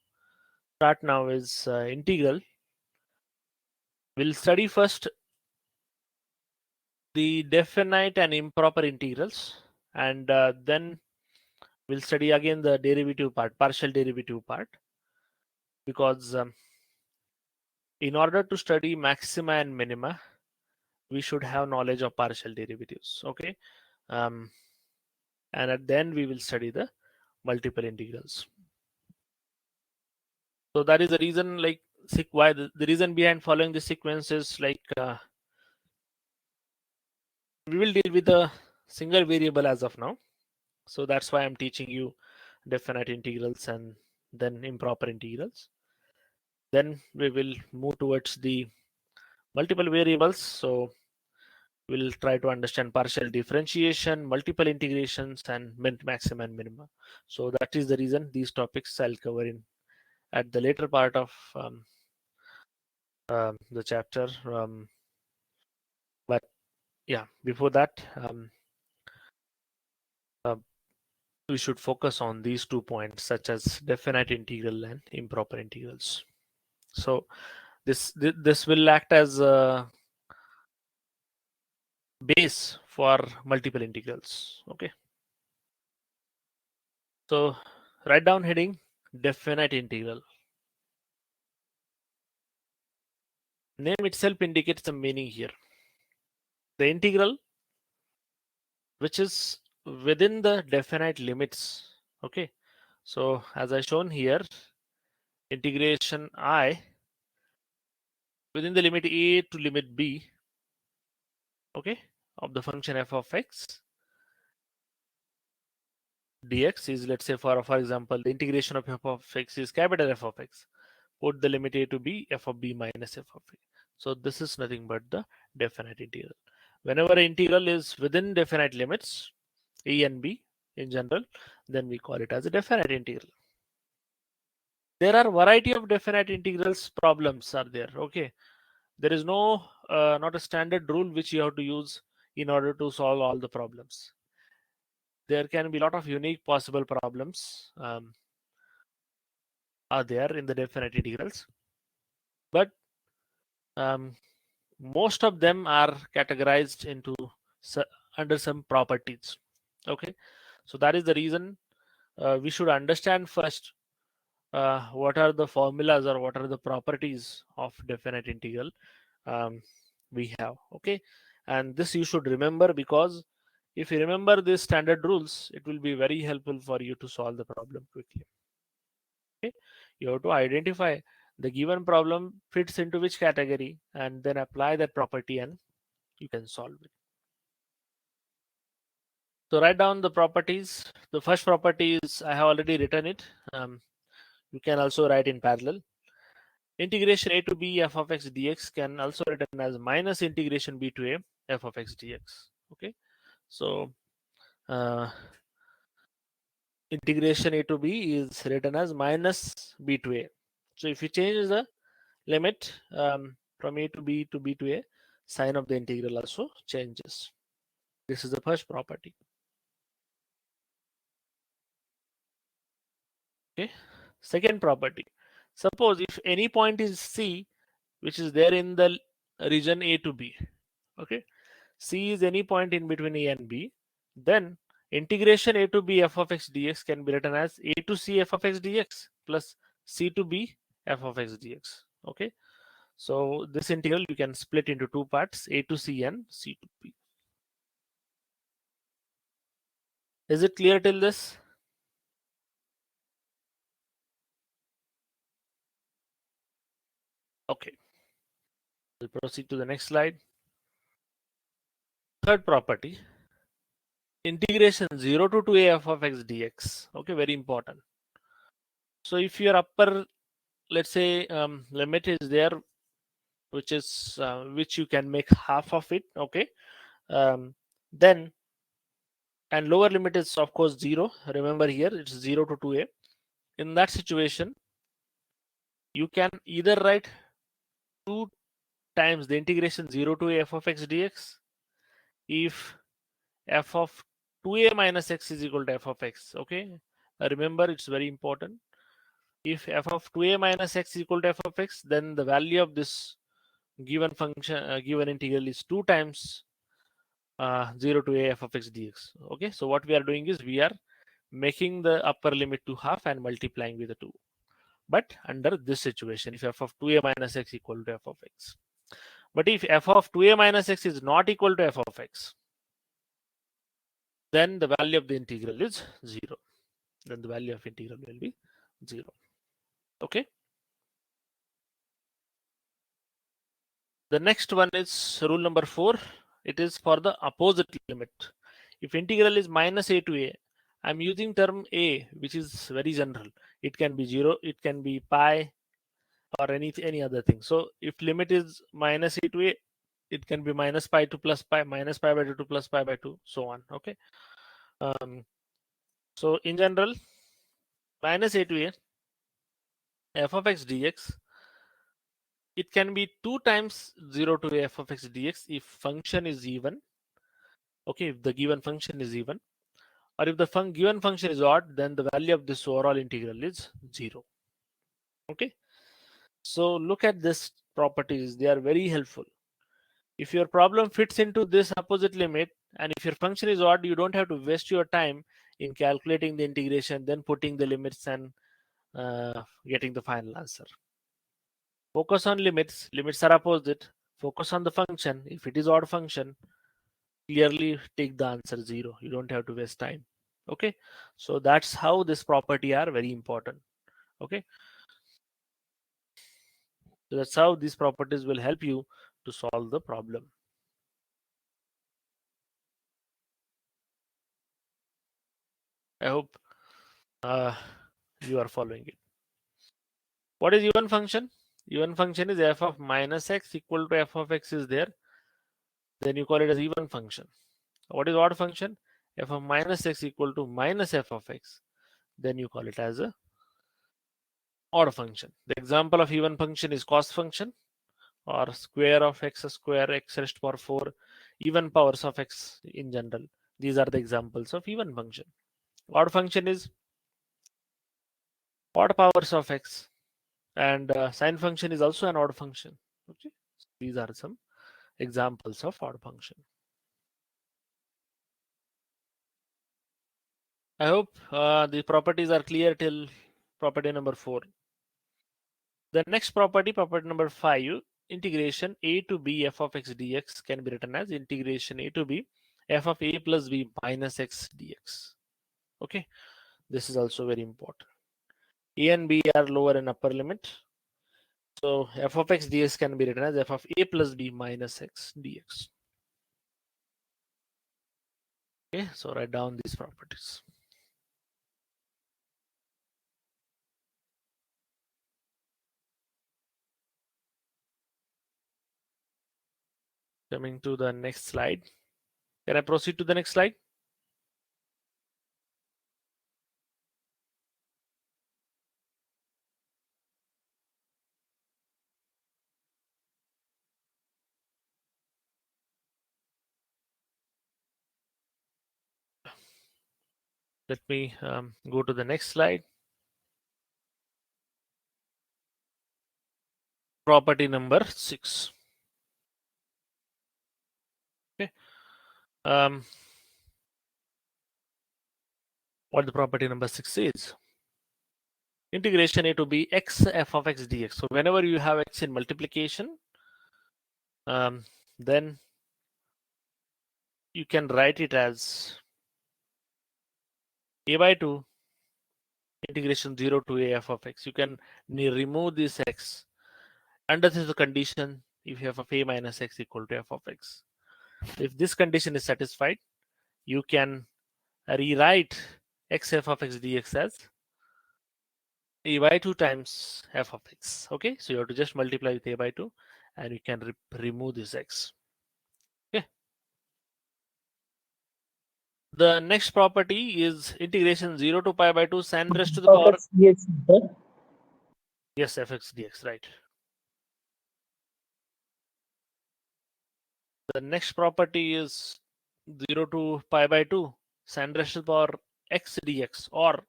S1: start now is integral. We'll study first the definite and improper integrals, and then we'll study again the derivative part, partial derivative part, because in order to study maxima and minima, we should have knowledge of partial derivatives, okay? And then we will study the multiple integrals. So that is the reason, like, why the reason behind following the sequence is like we will deal with a single variable as of now. So that's why I'm teaching you definite integrals and then improper integrals. Then we will move towards the multiple variables. So we'll try to understand partial differentiation, multiple integrations, and maxima and minima. So that is the reason these topics I'll cover in at the later part of the chapter. But yeah, before that, we should focus on these 2 points, such as definite integral and improper integrals. So this will act as a base for multiple integrals. Okay. So write down heading definite integral. Name itself indicates the meaning here. The integral which is within the definite limits. Okay. So as I shown here, integration I within the limit a to limit b, okay, of the function f of x dx is, let's say, for example, the integration of f of x is capital F of x. Put the limit a to b, f of b minus f of a. So this is nothing but the definite integral. Whenever an integral is within definite limits, a and b in general, then we call it as a definite integral. There are variety of definite integrals problems are there. Okay, there is no not a standard rule which you have to use in order to solve all the problems. There can be a lot of unique possible problems are there in the definite integrals, but most of them are categorized into under some properties. Okay, so that is the reason we should understand first what are the formulas or what are the properties of definite integral um, we have. Okay, and this you should remember, because if you remember these standard rules, it will be very helpful for you to solve the problem quickly. Okay, you have to identify the given problem fits into which category and then apply that property and you can solve it. So write down the properties. The first property is, I have already written it. You can also write in parallel. Integration a to b f of x dx can also written as minus integration b to a f of x dx. Okay, so uh, integration a to b is written as minus b to a. So if you change the limit from a to b to a, sign of the integral also changes. This is the first property. Okay, second property. Suppose if any point is C, which is there in the region A to B. Okay, C is any point in between A and B, then integration a to b f of x dx can be written as a to c f of x dx plus c to b f of x dx. Okay, so this integral you can split into two parts, a to c and c to b. Is it clear till this? Okay, we'll proceed to the next slide. Third property, integration 0 to 2a f of x dx. Okay, very important. So if your upper, let's say, limit is there, which you can make half of it. Okay, then, and lower limit is of course 0. Remember here it's 0 to 2a. In that situation, you can either write 2 times the integration 0 to a f of x dx if f of 2a minus x is equal to f of x. Okay, remember it's very important. If f of 2a minus x is equal to f of x, then the value of this given function, given integral is 2 times 0 to a f of x dx. Okay, so what we are doing is we are making the upper limit to half and multiplying with the 2. But under this situation, if f of 2a minus x equal to f of x. But if f of 2a minus x is not equal to f of x, then the value of the integral is 0. Then the value of integral will be 0. Okay. The next one is rule number 4. It is for the opposite limit. If integral is minus a to a, I'm using term a, which is very general. It can be 0, it can be pi, or any other thing. So if limit is minus a to a, it can be minus pi to plus pi, minus pi by 2 to plus pi by 2, so on. Okay. So in general, minus a to a f of x dx, it can be 2 times 0 to a f of x dx if function is even. Okay, if the given function is even, or if the given function is odd, then the value of this overall integral is 0. Okay, so look at this properties, they are very helpful. If your problem fits into this opposite limit, and if your function is odd, you don't have to waste your time in calculating the integration, then putting the limits and getting the final answer. Focus on limits. Limits are opposite. Focus on the function. If it is odd function, clearly take the answer 0. You don't have to waste time. Okay, so that's how this property are very important. Okay, so that's how these properties will help you to solve the problem. I hope you are following it. What is even function? Even function is f of minus x equal to f of x is there, then you call it as even function. What is odd function? F of minus x equal to minus f of x, then you call it as a odd function. The example of even function is cos function, or square of x square, x raised to power 4, even powers of x in general. These are the examples of even function. Odd function is odd powers of x, and sine function is also an odd function. Okay, so these are some examples of odd function. I hope the properties are clear till property number 4. The next property number 5, integration a to b f of x dx can be written as integration a to b f of a plus b minus x dx. Okay, this is also very important. A and b are lower and upper limit. So f of x dx can be written as f of a plus b minus x dx. Okay, so write down these properties. Coming to the next slide. Can I proceed to the next slide? Let me go to the next slide. Property number 6. Okay. What the property number 6 is? Integration a to b x f of x dx. So whenever you have x in multiplication, then you can write it as a by 2 integration 0 to a f of x. You can remove this x under this condition if you have f of a minus x equal to f of x. If this condition is satisfied, you can rewrite x f of x dx as a by 2 times f of x. Okay, so you have to just multiply with a by 2 and you can remove this x. Okay. The next property is integration 0 to pi by 2 sin raised to the power. Yes, fx dx, right. The next property is 0 to pi by 2 sin raised to the power x dx, or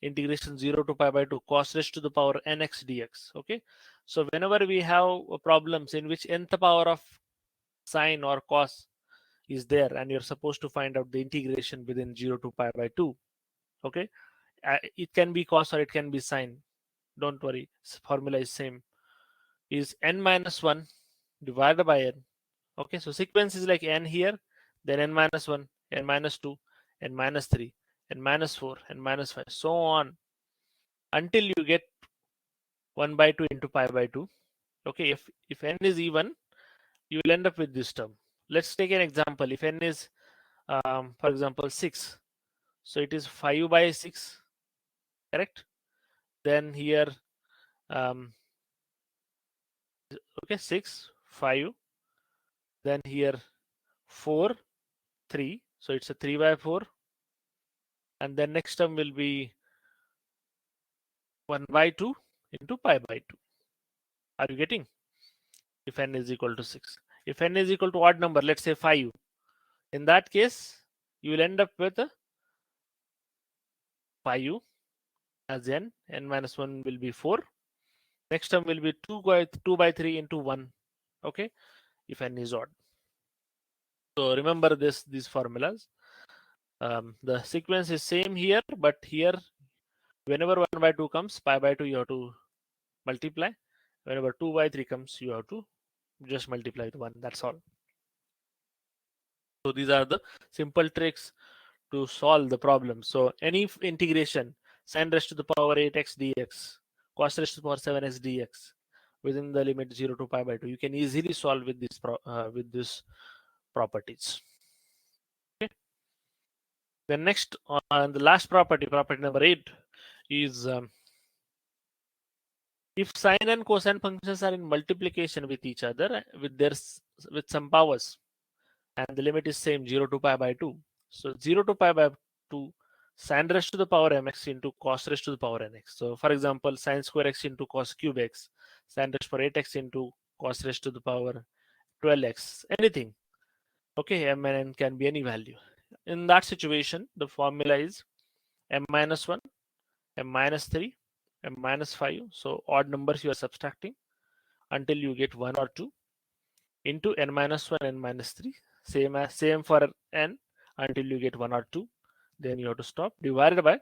S1: integration 0 to pi by 2 cos raised to the power nx dx. Okay, so whenever we have problems in which nth power of sine or cos is there and you're supposed to find out the integration within 0 to pi by 2, okay, it can be cos or it can be sine, don't worry, formula is same, is n minus 1 divided by n. Okay, so sequence is like n here, then n minus 1, n minus 2, n minus 3, n minus 4, n minus 5, so on until you get 1 by 2 into pi by 2. Okay, if n is even, you will end up with this term. Let's take an example. If n is for example 6, so it is 5 by 6, correct? Then here okay, 6 5, then here 4 3, so it's a 3 by 4, and then next term will be 1 by 2 into pi by 2. Are you getting? If n is equal to 6, if n is equal to odd number, let's say 5, in that case you will end up with a 5 as n minus 1 will be 4, next term will be 2 by 3 into 1. Okay, if n is odd. So remember these formulas. The sequence is same here, but here whenever 1 by 2 comes, pi by 2 you have to multiply. Whenever 2 by 3 comes, you have to just multiply with 1. That's all. So these are the simple tricks to solve the problem. So any integration sin raised to the power 8x dx, cos raised to the power 7x dx within the limit 0 to pi by 2, you can easily solve with this properties. Okay. The next the last property number 8 is if sine and cosine functions are in multiplication with each other with some powers, and the limit is same 0 to pi by 2. So 0 to pi by 2 sin raised to the power mx into cos raised to the power nx. So for example, sin square x into cos cube x, sin raised for 8x into cos raised to the power 12x, anything. Okay, m and n can be any value. In that situation, the formula is m minus 1, m minus 3, m minus 5. So odd numbers you are subtracting until you get 1 or 2 into n minus 1, n minus 3. Same for n until you get 1 or 2. Then you have to stop, divided by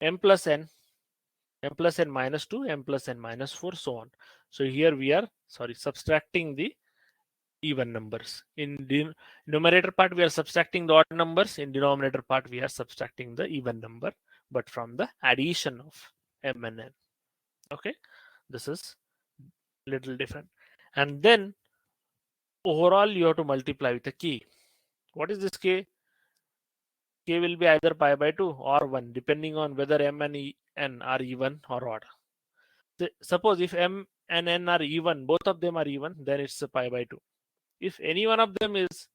S1: m plus n m plus n minus 2, m plus n minus 4, so on. So here we are subtracting the even numbers. In the numerator part we are subtracting the odd numbers, in denominator part we are subtracting the even number, but from the addition of m and n. Okay, this is little different. And then overall you have to multiply with a k. What is this k? K will be either pi by 2 or 1 depending on whether m and n are even or odd. Suppose if m and n are even, both of them are even, then it's a pi by 2. If any one of them is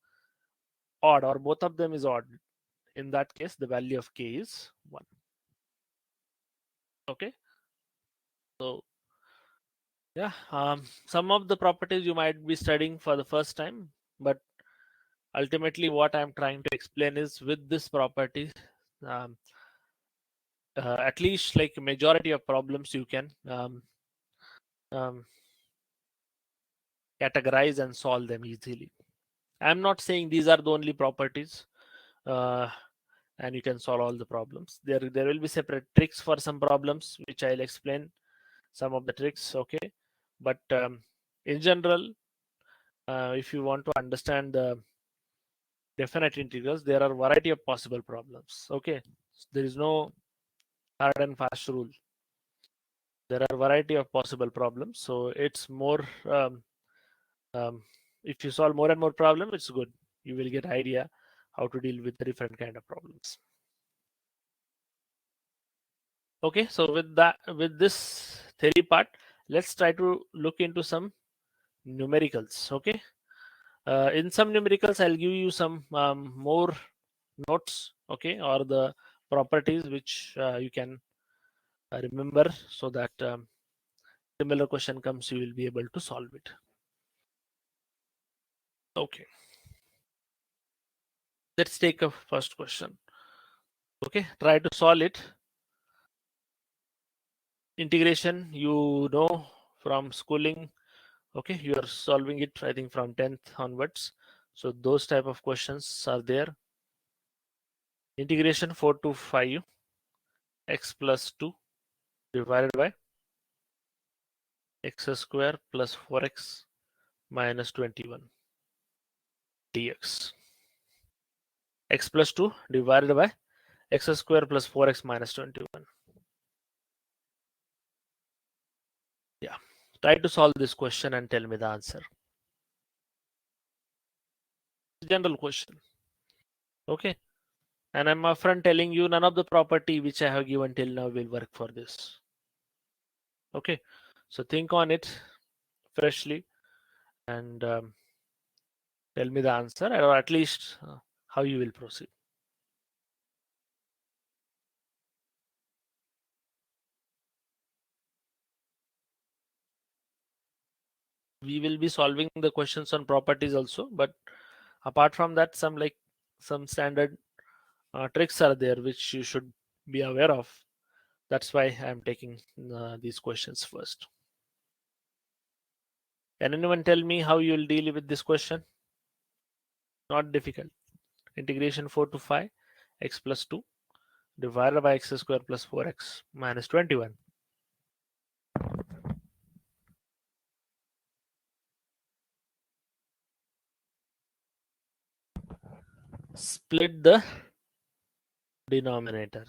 S1: odd or both of them is odd, in that case the value of k is 1. Okay, so yeah, some of the properties you might be studying for the first time, but ultimately what I'm trying to explain is with this property, um, at least like majority of problems you can um, categorize and solve them easily. I'm not saying these are the only properties and you can solve all the problems. There will be separate tricks for some problems which I'll explain some of the tricks. Okay, but in general, if you want to understand the definite integrals, there are variety of possible problems. Okay, there is no hard and fast rule. There are variety of possible problems, so it's more um, if you solve more and more problems, it's good. You will get idea how to deal with the different kind of problems. Okay, so with this theory part, let's try to look into some numericals. Okay, in some numericals I'll give you some more notes, okay, or the properties which you can remember, so that similar question comes you will be able to solve it. Okay, let's take a first question. Okay, try to solve it. Integration, you know from schooling. Okay, you are solving it I think from 10th onwards, so those type of questions are there. Integration 4 to 5 x plus 2 divided by x square plus 4x minus 21 dx. X plus 2 divided by x square plus 4x minus 21. Yeah, try to solve this question and tell me the answer. General question. Okay, and I'm upfront telling you none of the property which I have given till now will work for this. Okay, so think on it freshly and tell me the answer, or at least how you will proceed. We will be solving the questions on properties also, but apart from that, some standard tricks are there which you should be aware of. That's why I'm taking these questions first. Can anyone tell me how you will deal with this question? Not difficult. Integration 4 to 5 x plus 2 divided by x square plus 4x minus 21. Split the denominator.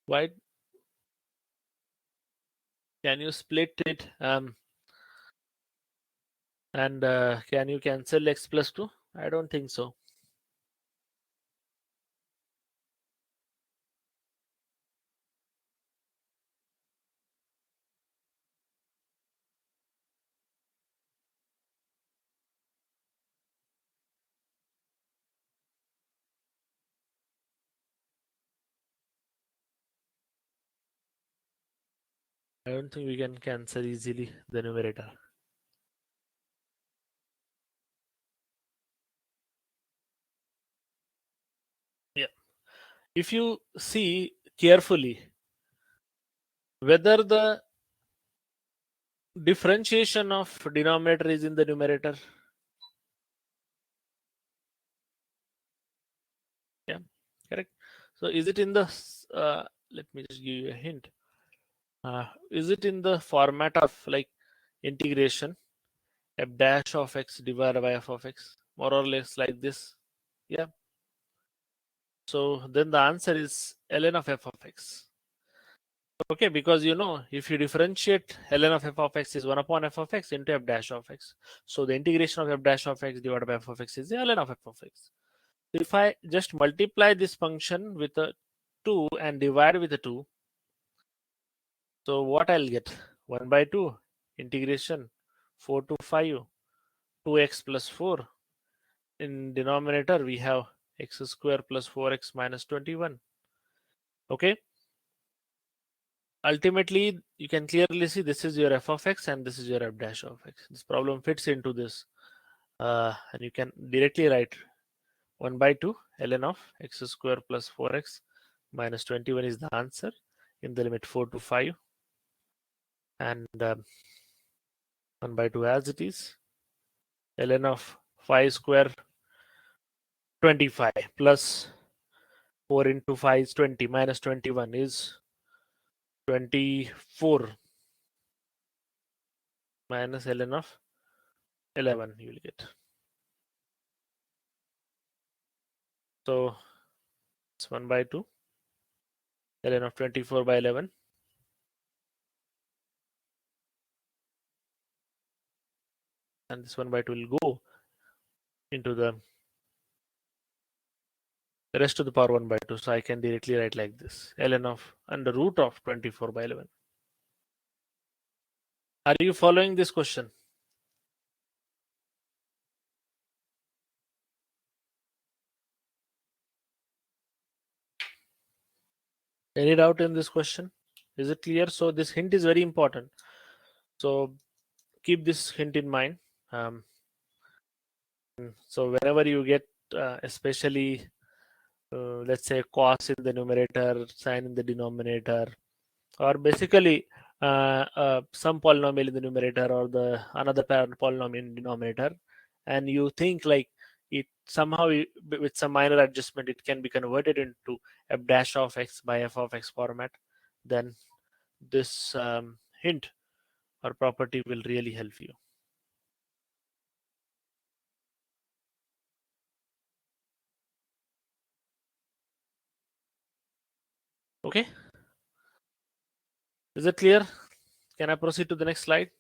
S1: Why? Can you split it and can you cancel x plus 2? I don't think so. I don't think we can cancel easily the numerator. Yeah. If you see carefully whether the differentiation of denominator is in the numerator. Yeah, correct. So is it in the let me just give you a hint. Is it in the format of like integration f dash of x divided by f of x, more or less like this? Yeah. So then the answer is ln of f of x. Okay, because you know, if you differentiate ln of f of x is 1 upon f of x into f dash of x. So the integration of f dash of x divided by f of x is the ln of f of x. So if I just multiply this function with a 2 and divide with a 2, so what I'll get? 1 by 2 integration 4 to 5 2x plus 4. In denominator we have x square plus 4x minus 21. Okay, ultimately you can clearly see this is your f of x and this is your f dash of x. This problem fits into this, and you can directly write 1 by 2 ln of x square plus 4x minus 21 is the answer in the limit 4 to 5, and 1 by 2 as it is. Ln of 5 square 25 plus 4 into 5 is 20 minus 21 is 24 minus ln of 11 you will get. So it's 1 by 2 ln of 24 by 11, and this 1 by 2 will go into the rest to the power 1 by 2. So I can directly write like this, ln of under root of 24 by 11. Are you following this question? Any doubt in this question? Is it clear? So this hint is very important. So keep this hint in mind. So whenever you get, especially let's say cos in the numerator, sine in the denominator, or basically some polynomial in the numerator or the another parent polynomial in denominator, and you think like it somehow with some minor adjustment it can be converted into f dash of x by f of x format, then this hint or property will really help you. Okay, is it clear? Can I proceed to the next slide?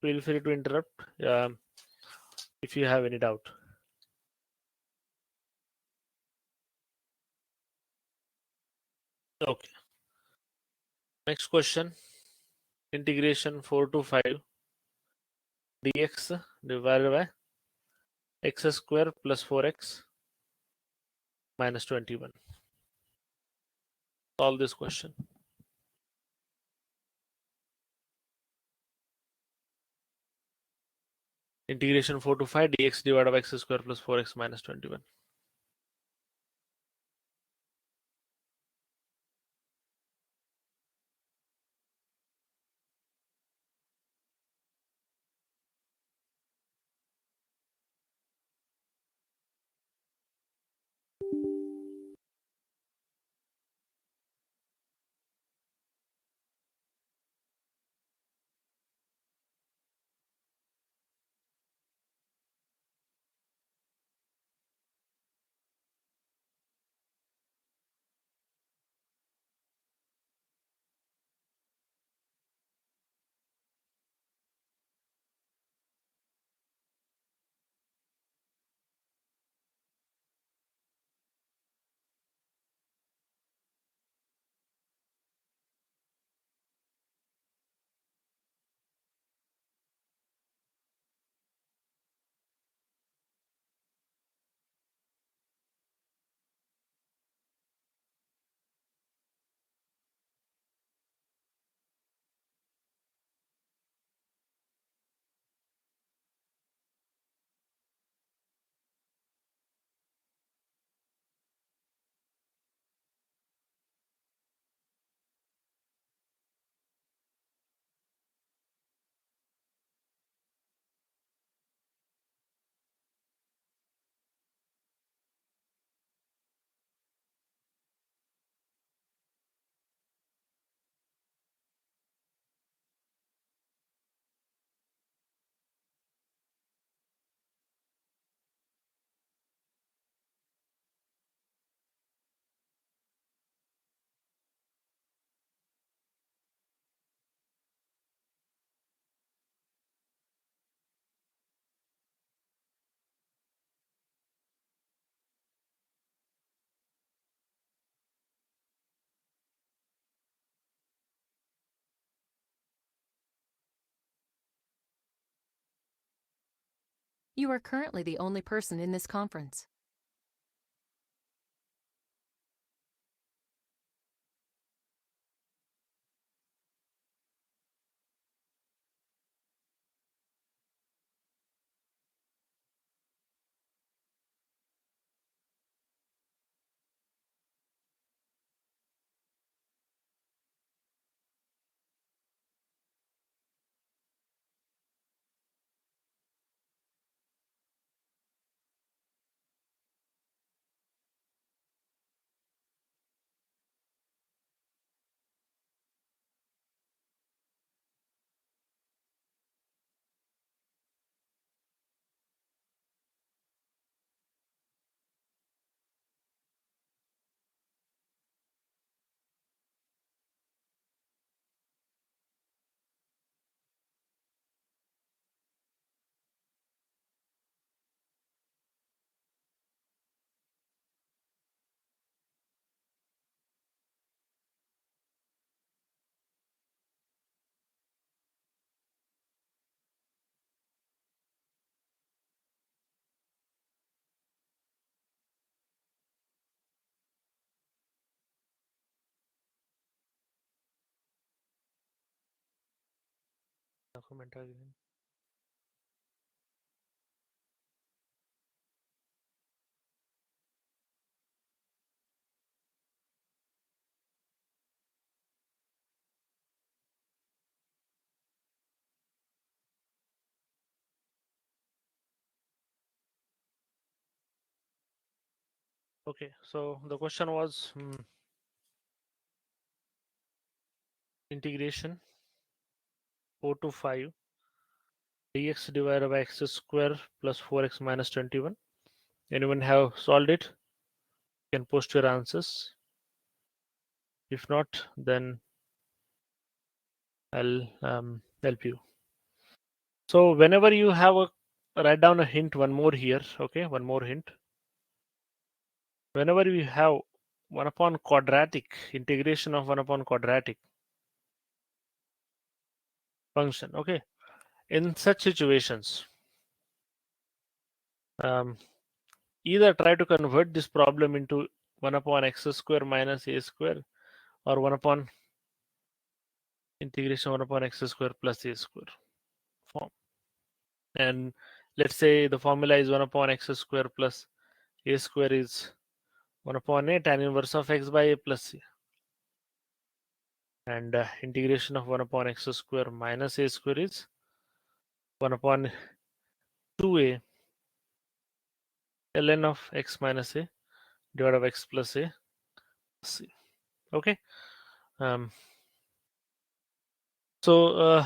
S1: Feel free to interrupt if you have any doubt. Okay, next question. Integration 4 to 5 dx divided by x square plus 4x minus 21. Solve this question. Integration 4 to 5 dx divided by x square plus 4x minus 21.
S3: You are currently the only person in this conference.
S1: Document again. Okay, so the question was integration 4 to 5 dx divided by x square plus 4x minus 21. Anyone have solved it? You can post your answers. If not, then I'll help you. So whenever you have a write down a hint, one more here. Okay, one more hint. Whenever you have 1 upon quadratic, integration of 1 upon quadratic function. Okay, in such situations, um, either try to convert this problem into 1 upon x square minus a square, or 1 upon integration 1 upon x square plus a square form. And let's say the formula is 1 upon x square plus a square is 1 upon a tan inverse of x by a plus c. And integration of 1 upon x square minus a square is 1 upon 2a ln of x minus a divided by x plus a c. Okay. Um, so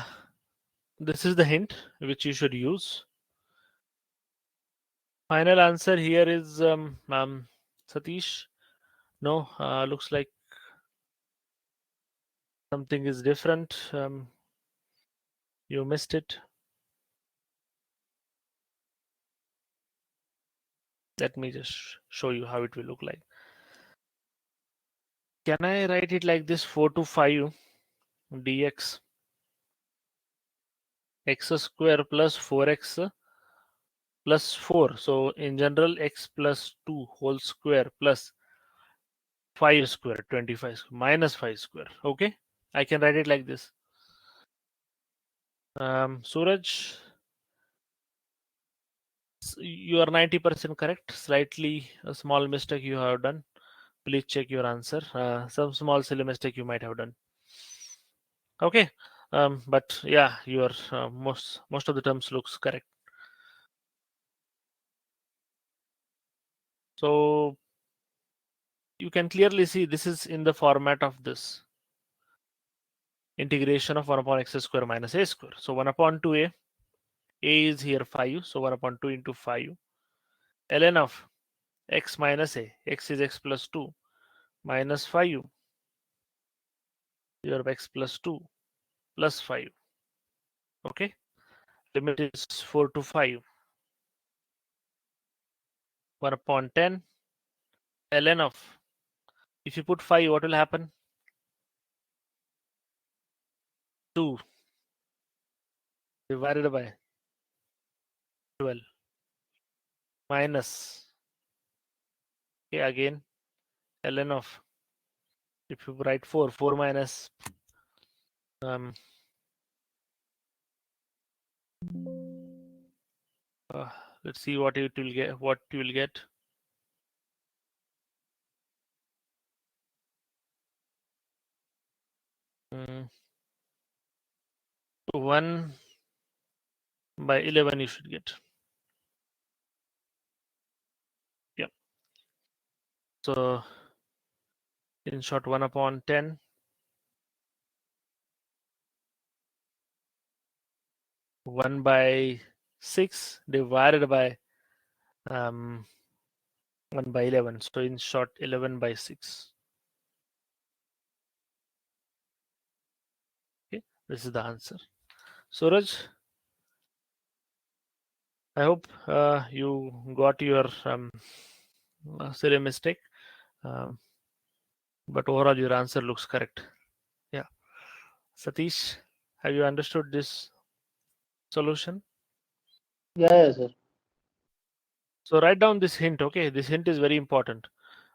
S1: this is the hint which you should use. Final answer here is Satish. No, looks like something is different. You missed it. Let me just show you how it will look like. Can I write it like this? 4 to 5 dx x square plus 4x plus 4. So in general, x plus 2 whole square plus 5 square, 25 square, minus 5 square. Okay, I can write it like this. Suraj, you are 90% correct. Slightly a small mistake you have done. Please check your answer. Some small silly mistake you might have done. Okay, but yeah, your most of the terms looks correct. So you can clearly see this is in the format of this integration of 1 upon x square minus a square. So 1 upon 2a, a is here 5, so 1 upon 2 into 5 ln of x minus a, x is x plus 2 minus 5 divided by x plus 2 plus 5. Okay, limit is 4 to 5. 1 upon 10 ln of, if you put 5, what will happen? 2 divided by 12. minus, okay, again ln of, if you write 4 minus let's see what it will get, what you will get. Mm, 1 by 11 you should get. Yeah. So in short, 1 upon 10 1 by 6 divided by 1 by 11. So in short, 11 by 6. Okay, this is the answer. Suraj, I hope you got your silly mistake, but overall your answer looks correct. Yeah. Satish, have you understood this solution?
S2: Yeah, sir.
S1: So write down this hint. Okay, this hint is very important.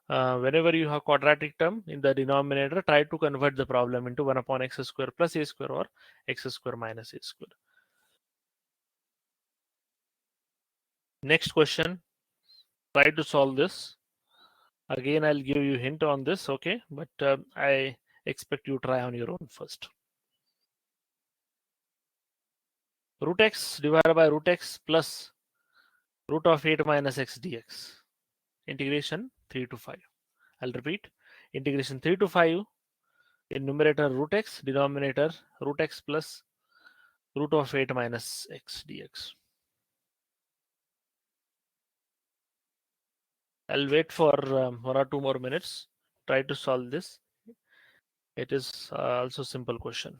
S1: Whenever you have quadratic term in the denominator, try to convert the problem into 1 upon x square plus a square or x square minus a square. Next question, try to solve this. Again, I'll give you hint on this, okay? But I expect you try on your own first. Root x divided by root x plus root of 8 minus x dx. Integration 3 to 5. I'll repeat. Integration 3 to 5. In numerator root x, denominator root x plus root of 8 minus x dx. I'll wait for 1 or 2 more minutes. Try to solve this. It is also simple question.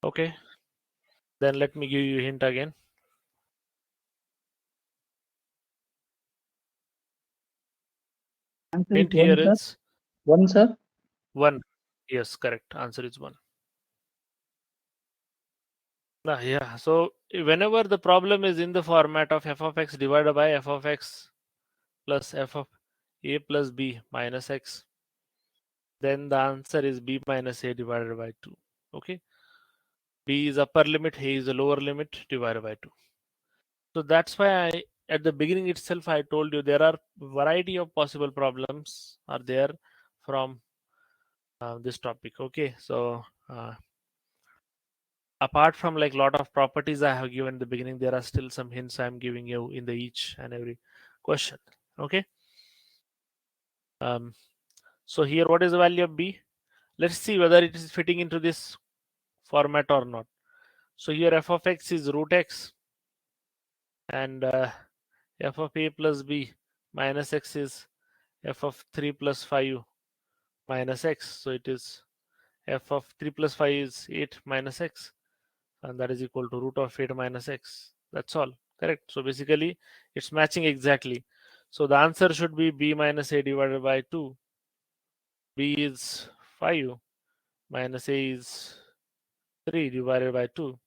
S1: Okay. Then let me give you a hint again.
S2: Answer is
S1: Hint here
S2: 1, sir.
S1: is
S2: 1, sir.
S1: 1. Yes, correct. Answer is 1. Yeah. So whenever the problem is in the format of f of x divided by f of x plus f of a plus b minus x, then the answer is b minus a divided by 2. Okay. B is upper limit, A is the lower limit divided by 2. So that's why at the beginning itself, I told you there are variety of possible problems are there from this topic. Okay. So apart from like lot of properties I have given in the beginning, there are still some hints I'm giving you in the each and every question. Okay. So here, what is the value of B? Let's see whether it is fitting into this format or not. So here f of x is root x and f of a plus b minus x is f of 3 plus 5 minus x. So it is f of 3 plus 5 is 8 minus x, and that is equal to root of 8 minus x. That's all. Correct. So basically, it's matching exactly. So the answer should be b minus a divided by 2. B is 5 minus a is 3 divided by 2.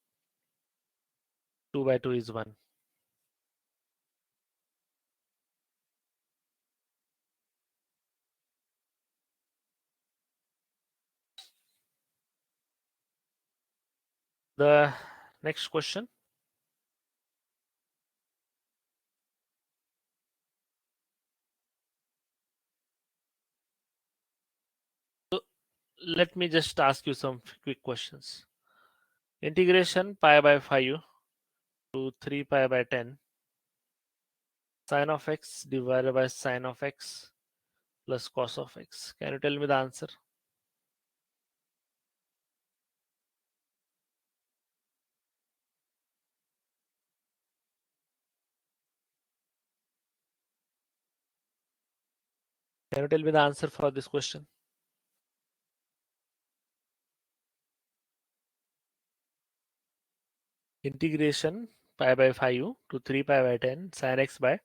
S1: 2 by 2 is 1. The next question. let me just ask you some quick questions. Integration pi by 5 to 3 pi by 10 sine of x divided by sine of x plus cos of x. Can you tell me the answer? Can you tell me the answer for this question? Integration pi by 5 to 3 pi by 10 sin x by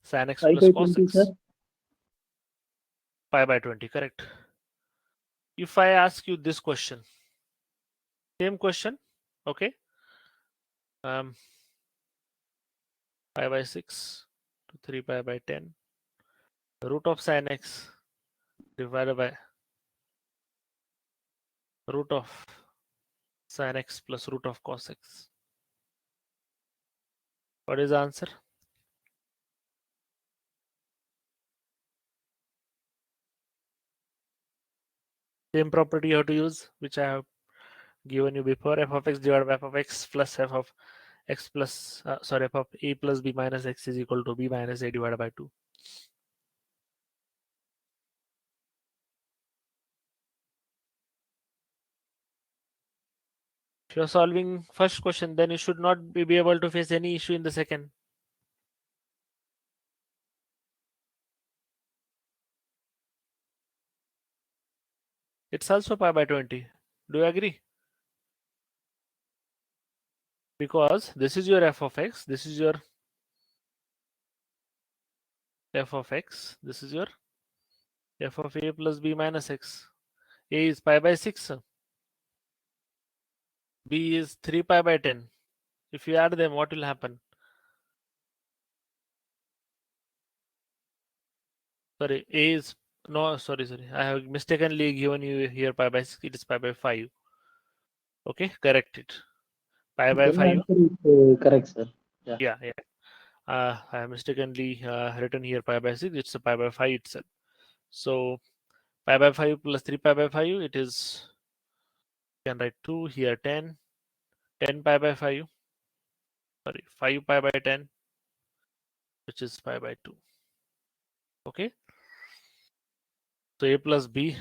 S1: sin x
S2: 5
S1: plus
S2: by
S1: cos
S2: 20,
S1: x.
S2: sir.
S1: Pi by 20, correct. If I ask you this question, same question, okay? Pi by 6 to 3 pi by 10 root of sin x divided by root of sin x plus root of cos x. What is the answer? Same property you have to use, which I have given you before. F of x divided by f of x plus f of x plus f of a plus b minus x is equal to b minus a divided by 2. If you're solving first question, then you should not be able to face any issue in the second. It's also pi by 20. Do you agree? Because this is your f of x, this is your f of x, this is your f of a plus b minus x. A is pi by 6, b is 3 pi by 10. If you add them, what will happen? Sorry, a is no, sorry. I have mistakenly given you here pi by 6. It is pi by 5. Okay, correct it. Pi by
S2: Then
S1: 5.
S2: answer is correct, sir.
S1: Yeah. I have mistakenly written here pi by 6. It's a pi by 5 itself. So pi by 5 plus 3 pi by 5. It is, you can write 2 here, 10 pi by 5. Sorry, 5 pi by 10, which is pi by 2. Okay. So a plus b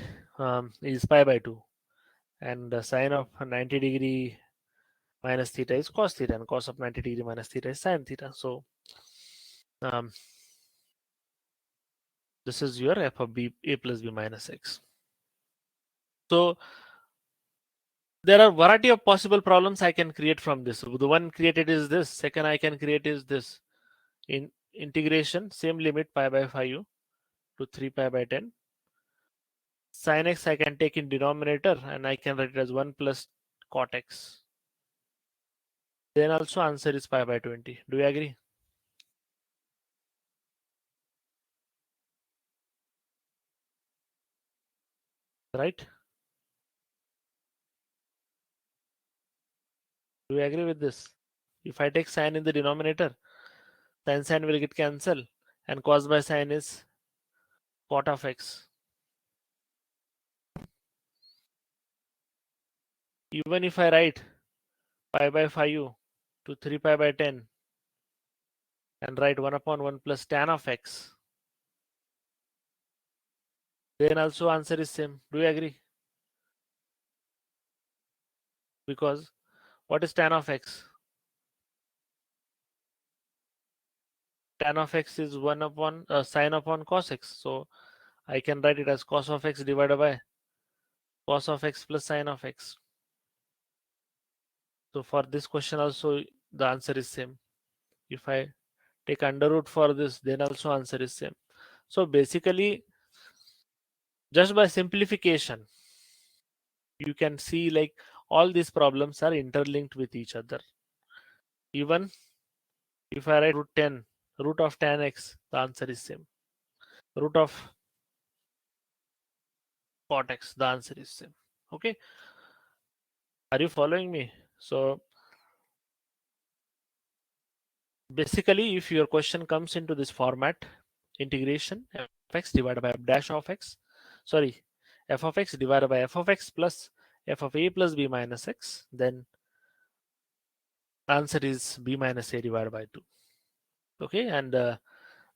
S1: is pi by 2, and the sine of 90 degree minus theta is cos theta, and cos of 90 degree minus theta is sin theta. So this is your f of b, a plus b minus x. So there are variety of possible problems I can create from this. The one created is this. Second I can create is this. In integration, same limit pi by 5 to 3 pi by 10. Sin x I can take in denominator, and I can write it as 1 plus cot x. Then also answer is pi by 20. Do you agree? Right? Do you agree with this? If I take sin in the denominator, sin will get cancelled, and cos by sin is cot of x. Even if I write pi by 5 to 3 pi by 10 and write 1 upon 1 plus tan of x, then also answer is same. Do you agree? Because what is tan of x? Tan of x is 1 upon sine upon cos x. So I can write it as cos of x divided by cos of x plus sine of x. So for this question also the answer is same. If I take under root for this, then also answer is same. So basically, just by simplification, you can see like all these problems are interlinked with each other. Even if I write root of tan x, the answer is same. Root of cot x, the answer is same. Okay, are you following me? So basically, if your question comes into this format, integration f(x) divided by f dash of x, sorry, f of x divided by f of x plus f of a plus b minus x, then answer is b minus a divided by 2. Okay, and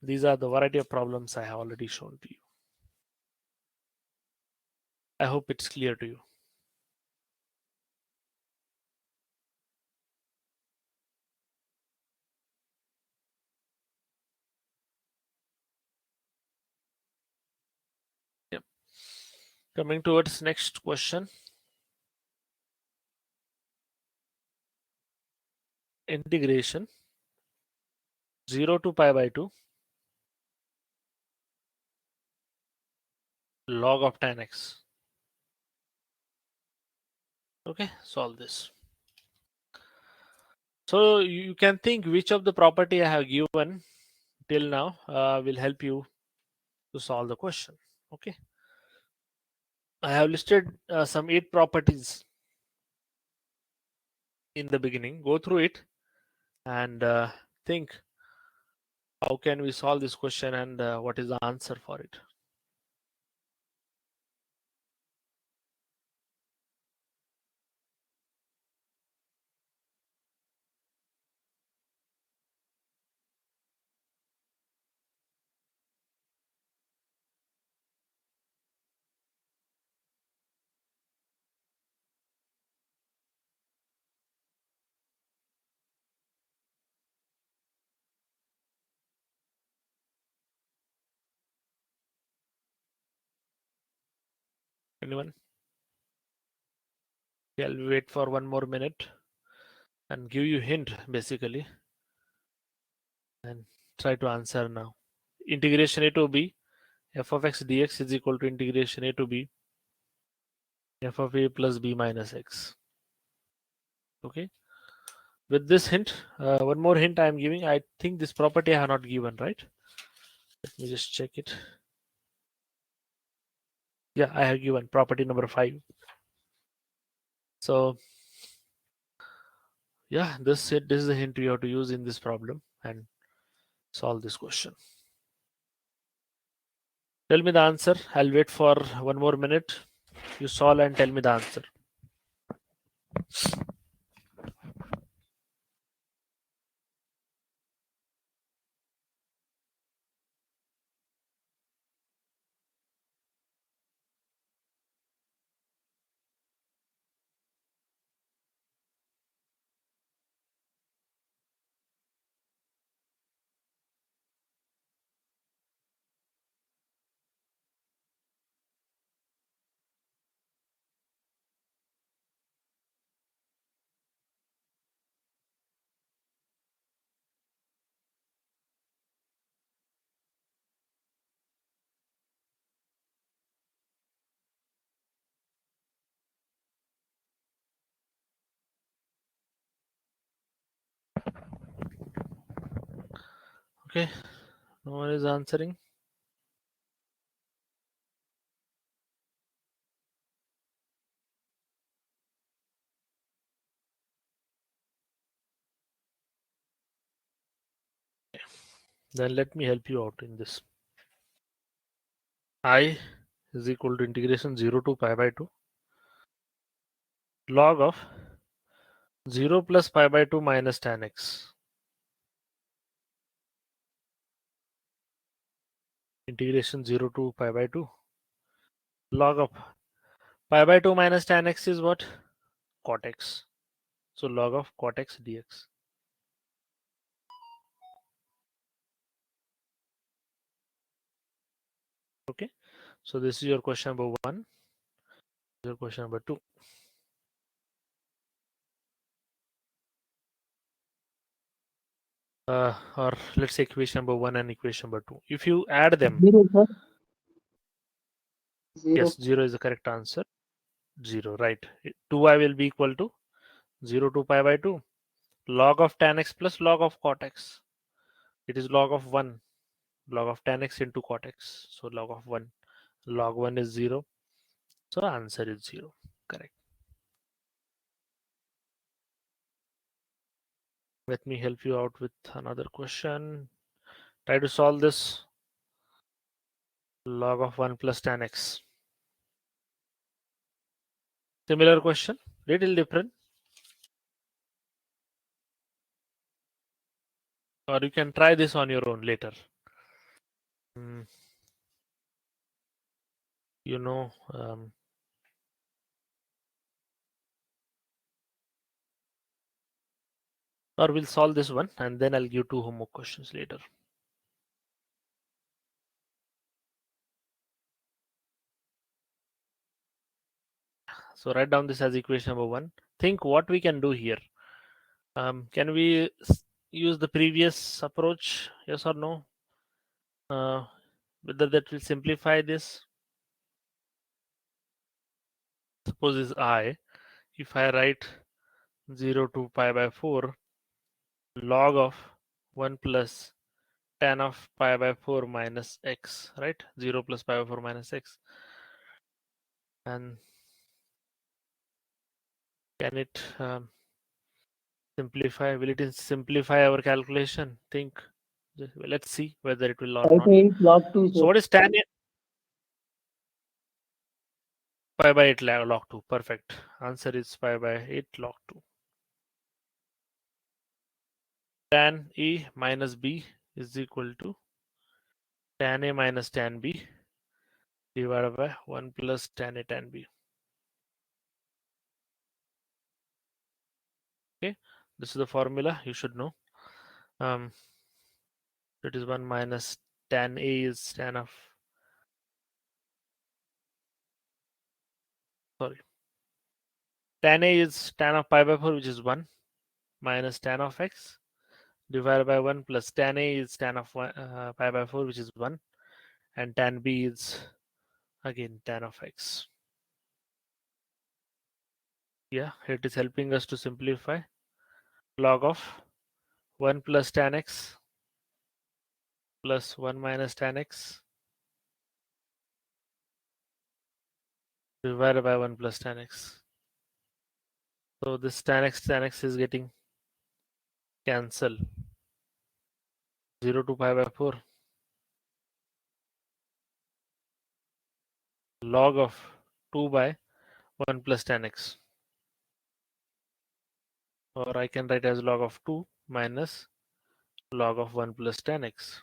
S1: these are the variety of problems I have already shown to you. I hope it's clear to you. Yep. Coming towards next question. Integration 0 to pi by 2 log of tan x. Okay, solve this. So you can think which of the property I have given till now will help you to solve the question. Okay, I have listed some 8 properties in the beginning. Go through it and think how can we solve this question and what is the answer for it. Anyone? Okay, I'll wait for 1 more minute and give you hint basically and try to answer now. Integration a to b f of x dx is equal to integration a to b f of a plus b minus x. Okay, with this hint, one more hint I am giving. I think this property I have not given, right? Let me just check it. Yeah, I have given property number 5. So yeah, this is the hint you have to use in this problem and solve this question. Tell me the answer. I'll wait for 1 more minute. You solve and tell me the answer. Okay, no one is answering. Then let me help you out in this. I is equal to integration 0 to pi by 2 log of 0 plus pi by 2 minus tan x. Integration 0 to pi by 2 log of pi by 2 minus tan x is what? Cot x. So log of cot x dx. Okay, so this is your question number 1. Your question number 2. Or let's say equation number 1 and equation number 2. If you add them,
S2: 0, sir. 0.
S1: yes, 0 is the correct answer. 0, right? 2i will be equal to 0 to pi by 2 log of tan x plus log of cot x. It is log of 1, log of tan x into cot x. So log of 1, log 1 is 0. So answer is 0. Correct. Let me help you out with another question. Try to solve this. Log of 1 plus tan x. Similar question, little different. Or you can try this on your own later. You know, or we'll solve this one and then I'll give 2 homework questions later. So write down this as equation number 1. Think what we can do here. Can we use the previous approach? Yes or no? Whether that will simplify this. Suppose is I. If I write 0 to pi by 4 log of 1 plus tan of pi by 4 minus x, right? 0 plus pi by 4 minus x. And can it simplify? Will it simplify our calculation? Think. Let's see whether it will or
S2: 5
S1: not.
S2: by 8 log 2,
S1: So
S2: sir.
S1: what is tan pi by 8 log 2? Perfect. Answer is pi by 8 log 2. Tan A minus B is equal to tan A minus tan B divided by 1 plus tan A tan B. Okay, this is the formula you should know. It is 1 minus tan A is tan of, sorry, tan A is tan of pi by 4, which is 1, minus tan of x divided by 1 plus tan A is tan of pi by 4, which is 1, and tan B is again tan of x. Yeah, it is helping us to simplify. Log of 1 plus tan x plus 1 minus tan x divided by 1 plus tan x. So this tan x is getting cancelled. 0 to pi by 4 log of 2 by 1 plus tan x, or I can write as log of 2 minus log of 1 plus tan x.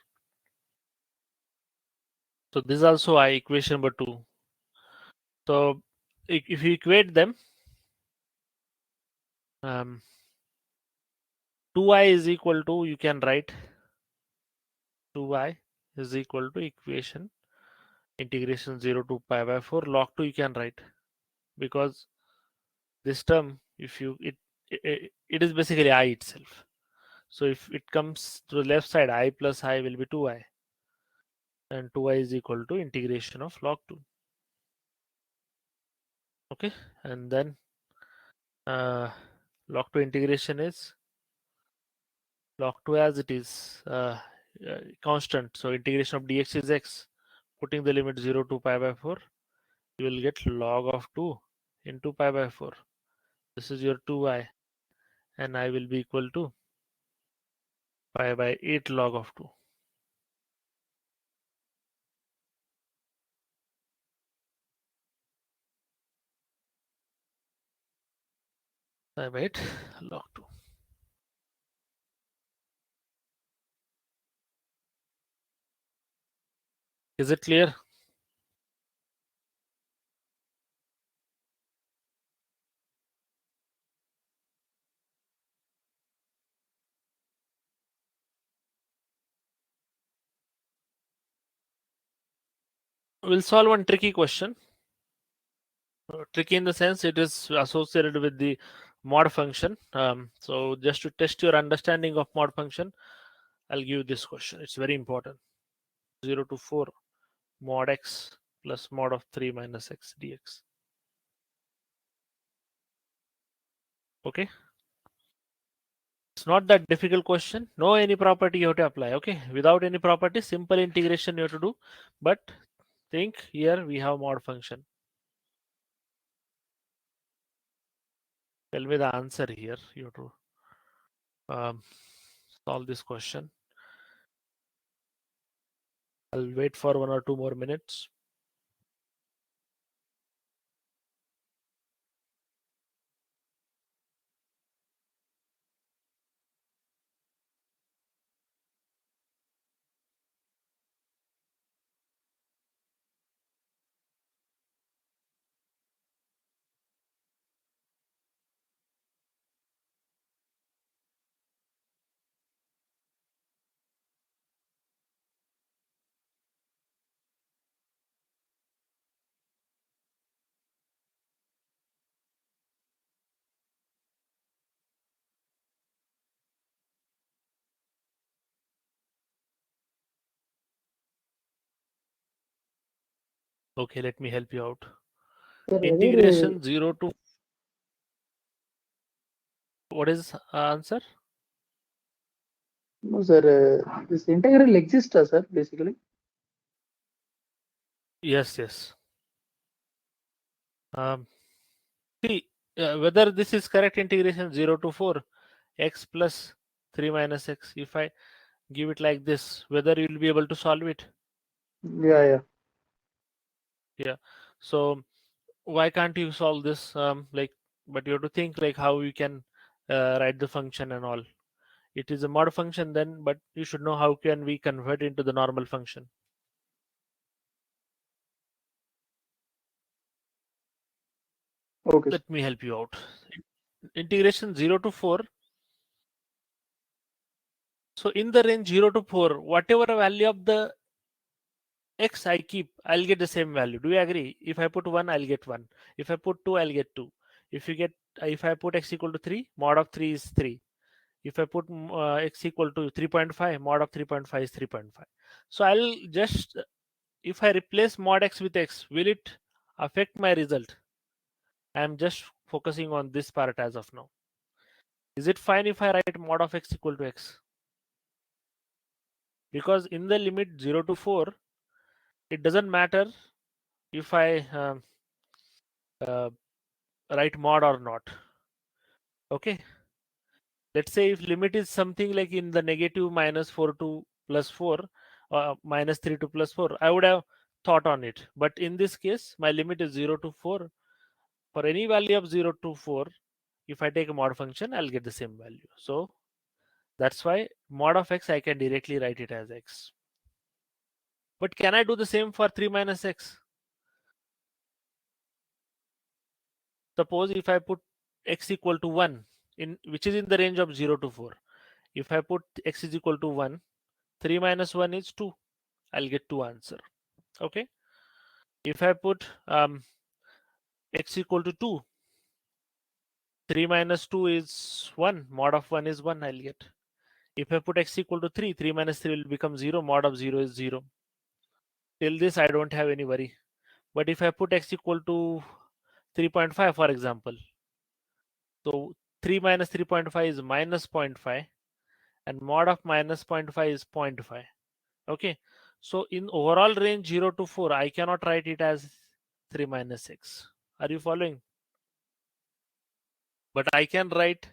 S1: So this is also I equation number 2. So if you equate them, 2i is equal to, you can write 2i is equal to equation integration 0 to pi by 4 log 2 you can write, because this term, if you it is basically I itself. So if it comes to the left side, I plus I will be 2i, and 2i is equal to integration of log 2. Okay, and then log 2 integration is log 2 as it is constant. So integration of dx is x. Putting the limit 0 to pi by 4, you will get log of 2 into pi by 4. This is your 2i, and I will be equal to pi by 8 log of 2. Pi by 8 log 2. Is it clear? We'll solve one tricky question. Tricky in the sense it is associated with the mod function. So just to test your understanding of mod function, I'll give you this question. It's very important. 0 to 4 mod x plus mod of 3 minus x dx. Okay. It's not that difficult question. No any property you have to apply. Okay. Without any property, simple integration you have to do. But think here we have mod function. Tell me the answer here. You have to solve this question. I'll wait for 1 or 2 more minutes. Okay, let me help you out.
S2: Sir,
S1: Integration 0 to what is answer?
S2: no, sir. This integral exists, sir, basically.
S1: Yes, yes. See whether this is correct integration 0 to 4 x plus 3 minus x. If I give it like this, whether you will be able to solve it.
S2: Yeah.
S1: Yeah. So why can't you solve this? Like, but you have to think like how you can write the function and all. It is a mod function then, but you should know how can we convert into the normal function.
S2: Okay.
S1: Let me help you out. Integration 0 to 4. So in the range 0 to 4, whatever value of the x I keep, I'll get the same value. Do you agree? If I put 1, I'll get 1. If I put 2, I'll get 2. If I put x equal to 3, mod of 3 is 3. If I put x equal to 3.5, mod of 3.5 is 3.5. So I'll just, if I replace mod x with x, will it affect my result? I'm just focusing on this part as of now. Is it fine if I write mod of x equal to x? Because in the limit 0 to 4, it doesn't matter if I uh, write mod or not. Okay. Let's say if limit is something like in the negative minus 4 to plus 4, minus 3 to plus 4, I would have thought on it. But in this case, my limit is 0 to 4. For any value of 0 to 4, if I take a mod function, I'll get the same value. So that's why mod of x, I can directly write it as x. But can I do the same for 3 minus x? Suppose if I put x equal to 1, which is in the range of 0 to 4. If I put x is equal to 1, 3 minus 1 is 2. I'll get 2 answer. Okay. If I put x equal to 2, 3 minus 2 is 1. Mod of 1 is 1. I'll get. If I put x equal to 3, 3 minus 3 will become 0. Mod of 0 is 0. Till this, I don't have any worry. But if I put x equal to 3.5, for example, so 3 minus 3.5 is minus 0.5, and mod of minus 0.5 is 0.5. Okay. So in overall range 0 to 4, I cannot write it as 3 minus x. Are you following? But I can write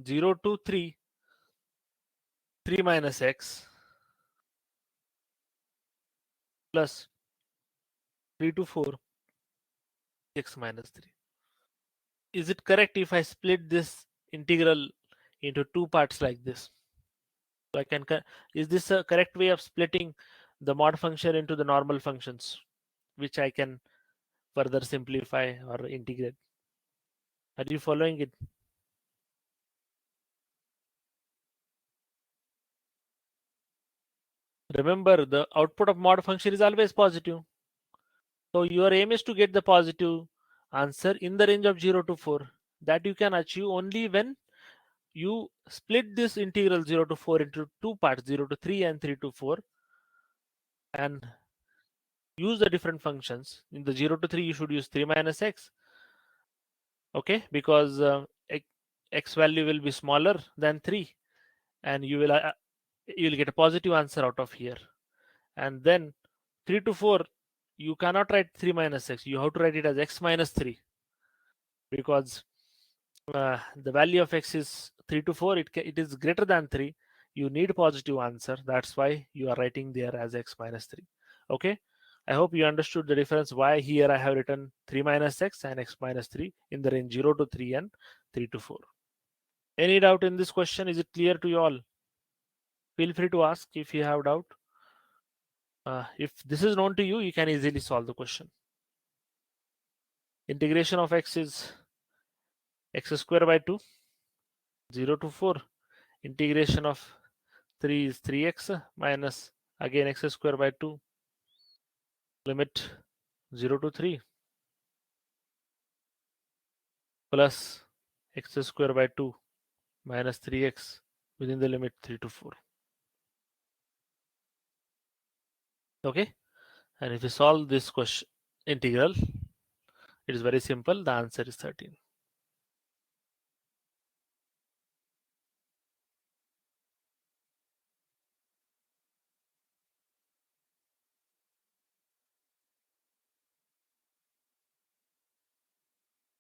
S1: 0 to 3, 3 minus x plus 3 to 4, x minus 3. Is it correct if I split this integral into two parts like this? So I can, is this a correct way of splitting the mod function into the normal functions, which I can further simplify or integrate? Are you following it? Remember, the output of mod function is always positive. So your aim is to get the positive answer in the range of 0 to 4. That you can achieve only when you split this integral 0 to 4 into two parts, 0 to 3 and 3 to 4, and use the different functions. In the 0 to 3, you should use 3 minus x. Okay, because x value will be smaller than 3, and you will get a positive answer out of here. And then 3 to 4, you cannot write 3 minus x. You have to write it as x minus 3, because the value of x is 3 to 4. It is greater than 3. You need positive answer. That's why you are writing there as x minus 3. Okay. I hope you understood the difference why here I have written 3 minus x and x minus 3 in the range 0 to 3 and 3 to 4. Any doubt in this question? Is it clear to you all? Feel free to ask if you have doubt. If this is known to you, you can easily solve the question. Integration of x is x square by 2, 0 to 4. Integration of 3 is 3x minus again x square by 2, limit 0 to 3, plus x square by 2 minus 3x within the limit 3 to 4. Okay. And if you solve this question, integral. It is very simple. The answer is 13.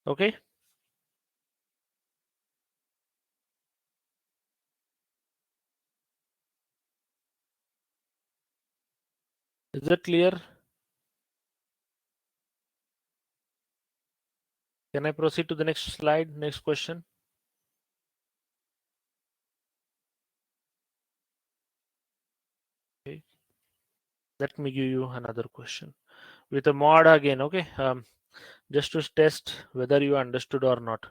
S1: Okay. Is it clear? Can I proceed to the next slide? Next question. Okay. Let me give you another question with a mod again. Okay. Just to test whether you understood or not.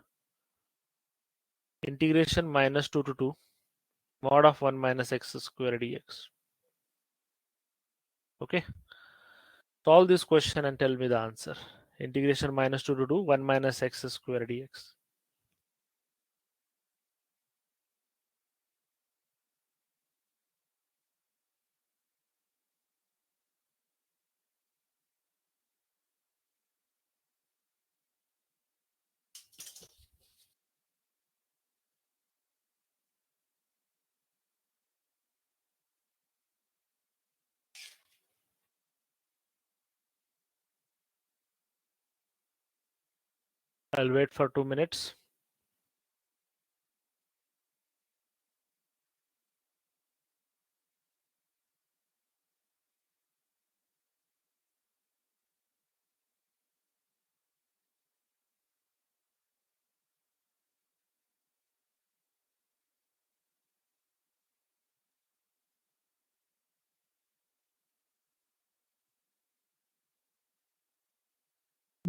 S1: Integration minus 2 to 2 mod of 1 minus x square dx. Okay. Solve this question and tell me the answer. Integration minus 2 to 2 1 minus x square dx. I'll wait for 2 minutes.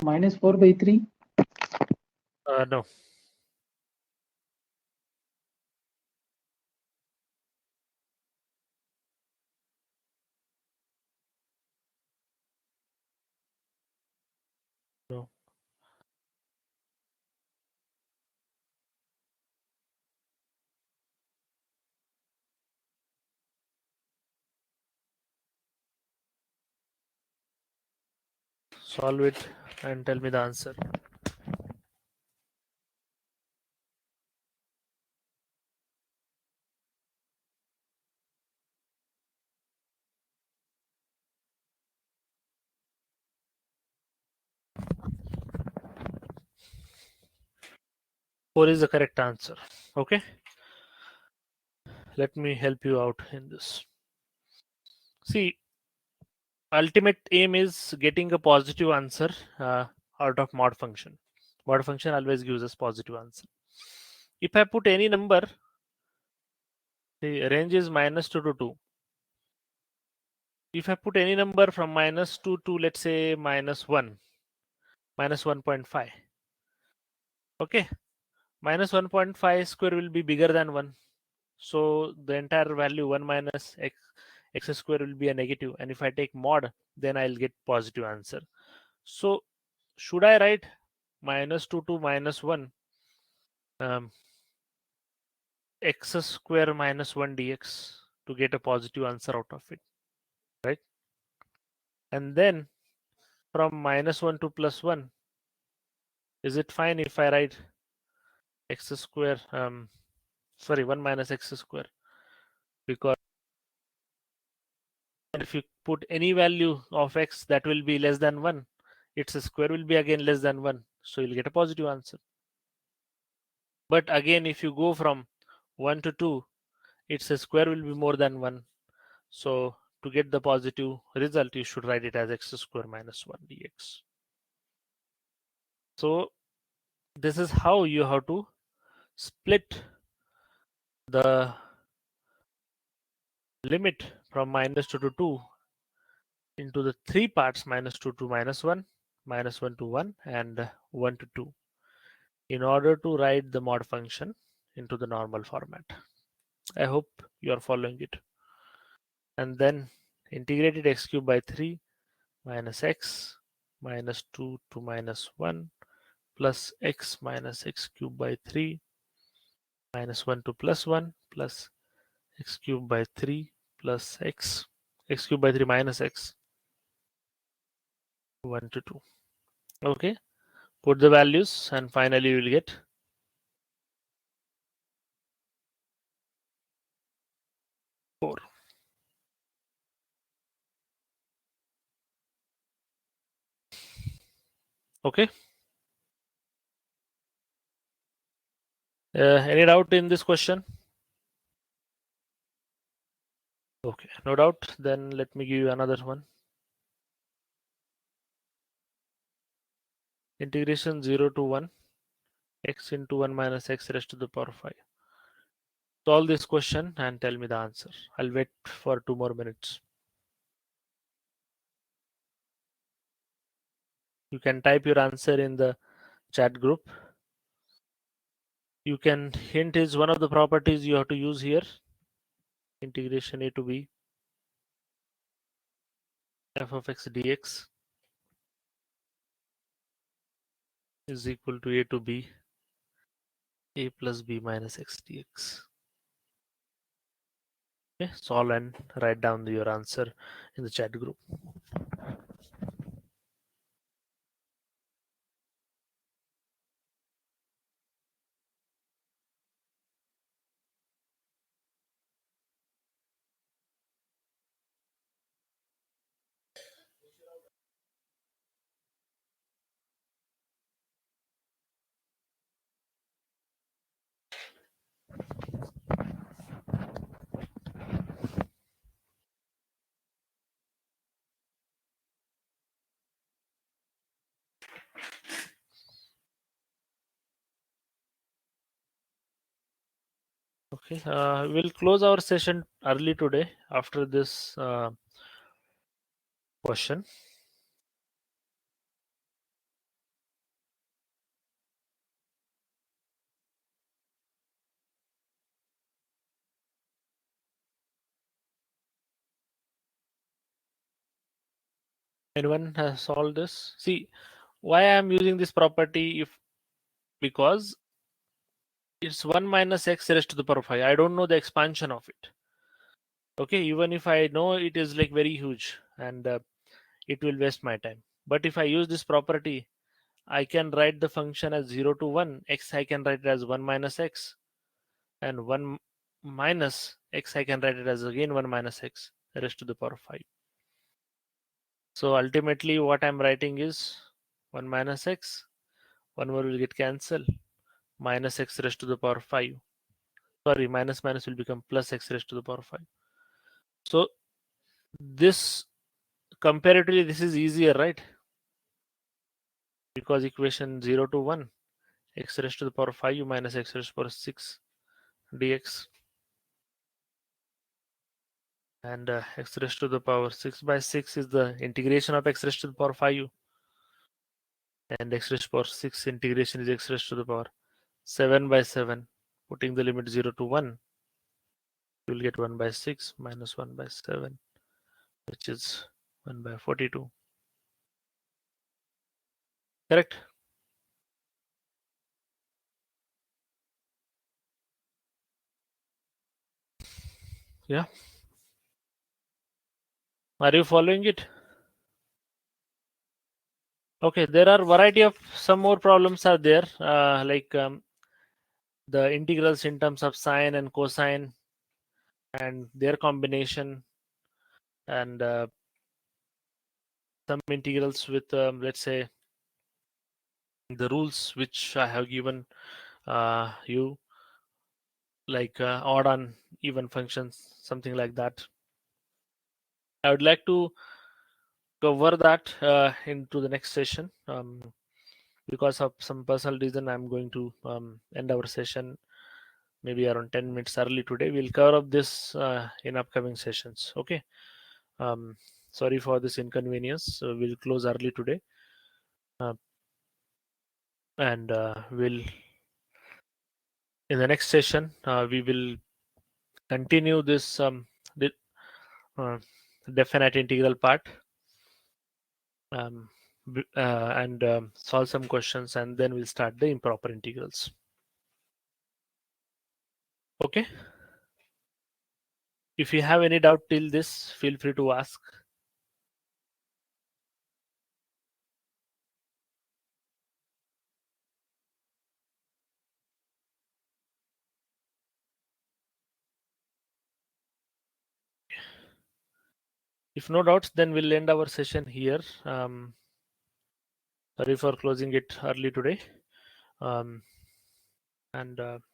S2: Minus 4 by 3.
S1: No. No. Solve it and tell me the answer. Four is the correct answer. Okay. Let me help you out in this. See, ultimate aim is getting a positive answer out of mod function. Mod function always gives us positive answer. If I put any number, the range is minus 2 to 2. If I put any number from minus 2 to, let's say, minus 1, minus 1.5. Okay. Minus 1.5 square will be bigger than 1. So the entire value 1 minus x square will be a negative. And if I take mod, then I'll get positive answer. So should I write minus 2 to minus 1 x square minus 1 dx to get a positive answer out of it, right? And then from minus 1 to plus 1, is it fine if I write x square, 1 minus x square? Because if you put any value of x that will be less than 1, its square will be again less than 1. So you'll get a positive answer. But again, if you go from 1 to 2, its square will be more than 1. So to get the positive result, you should write it as x square minus 1 dx. So this is how you have to split the limit from minus 2 to 2 into the three parts: minus 2 to minus 1, minus 1 to 1, and 1 to 2, in order to write the mod function into the normal format. I hope you are following it. And then integrated x cubed by 3 minus x minus 2 to minus 1 plus x minus x cubed by 3 minus 1 to plus 1 plus x cubed by 3 plus x cubed by 3 minus x 1 to 2. Okay, put the values and finally you will get 4. Okay. Any doubt in this question? Okay, no doubt. Then let me give you another one. Integration 0 to 1 x into 1 minus x raised to the power 5. Solve this question and tell me the answer. I'll wait for 2 more minutes. You can type your answer in the chat group. You can hint is one of the properties you have to use here. Integration a to b f of x dx is equal to a to b a plus b minus x dx. Okay, solve and write down your answer in the chat group. Okay, we'll close our session early today after this question. Anyone has solved this? See, why I am using this property because it's 1 minus x raised to the power 5. I don't know the expansion of it. Okay, even if I know it is like very huge and it will waste my time. But if I use this property, I can write the function as 0 to 1. X I can write it as 1 minus x, and 1 minus x I can write it as again 1 minus x raised to the power 5. So ultimately what I'm writing is 1 minus x, 1 more will get cancelled, minus x raised to the power 5. Sorry, minus minus will become plus x raised to the power 5. So this comparatively this is easier, right? Because equation 0 to 1 x raised to the power 5 minus x raised to the power 6 dx, and x raised to the power 6 by 6 is the integration of x raised to the power 5, and x raised to the power 6 integration is x raised to the power 7 by 7. Putting the limit 0 to 1, you will get 1 by 6 minus 1 by 7, which is 1 by 42. Correct? Yeah. Are you following it? Okay, there are variety of some more problems are there, like the integrals in terms of sine and cosine and their combination, and some integrals with let's say the rules which I have given you, like odd and even functions, something like that. I would like to cover that into the next session. Because of some personal reason, I'm going to end our session maybe around 10 minutes early today. We'll cover up this in upcoming sessions. Okay. Sorry for this inconvenience. We'll close early today, and we'll in the next session we will continue this uh, definite integral part, and solve some questions, and then we'll start the improper integrals. Okay. If you have any doubt till this, feel free to ask. If no doubts, then we'll end our session here. Sorry for closing it early today. And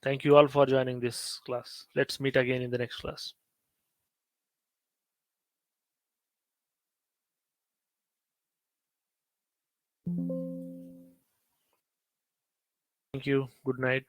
S1: thank you all for joining this class. Let's meet again in the next class. Thank you. Good night.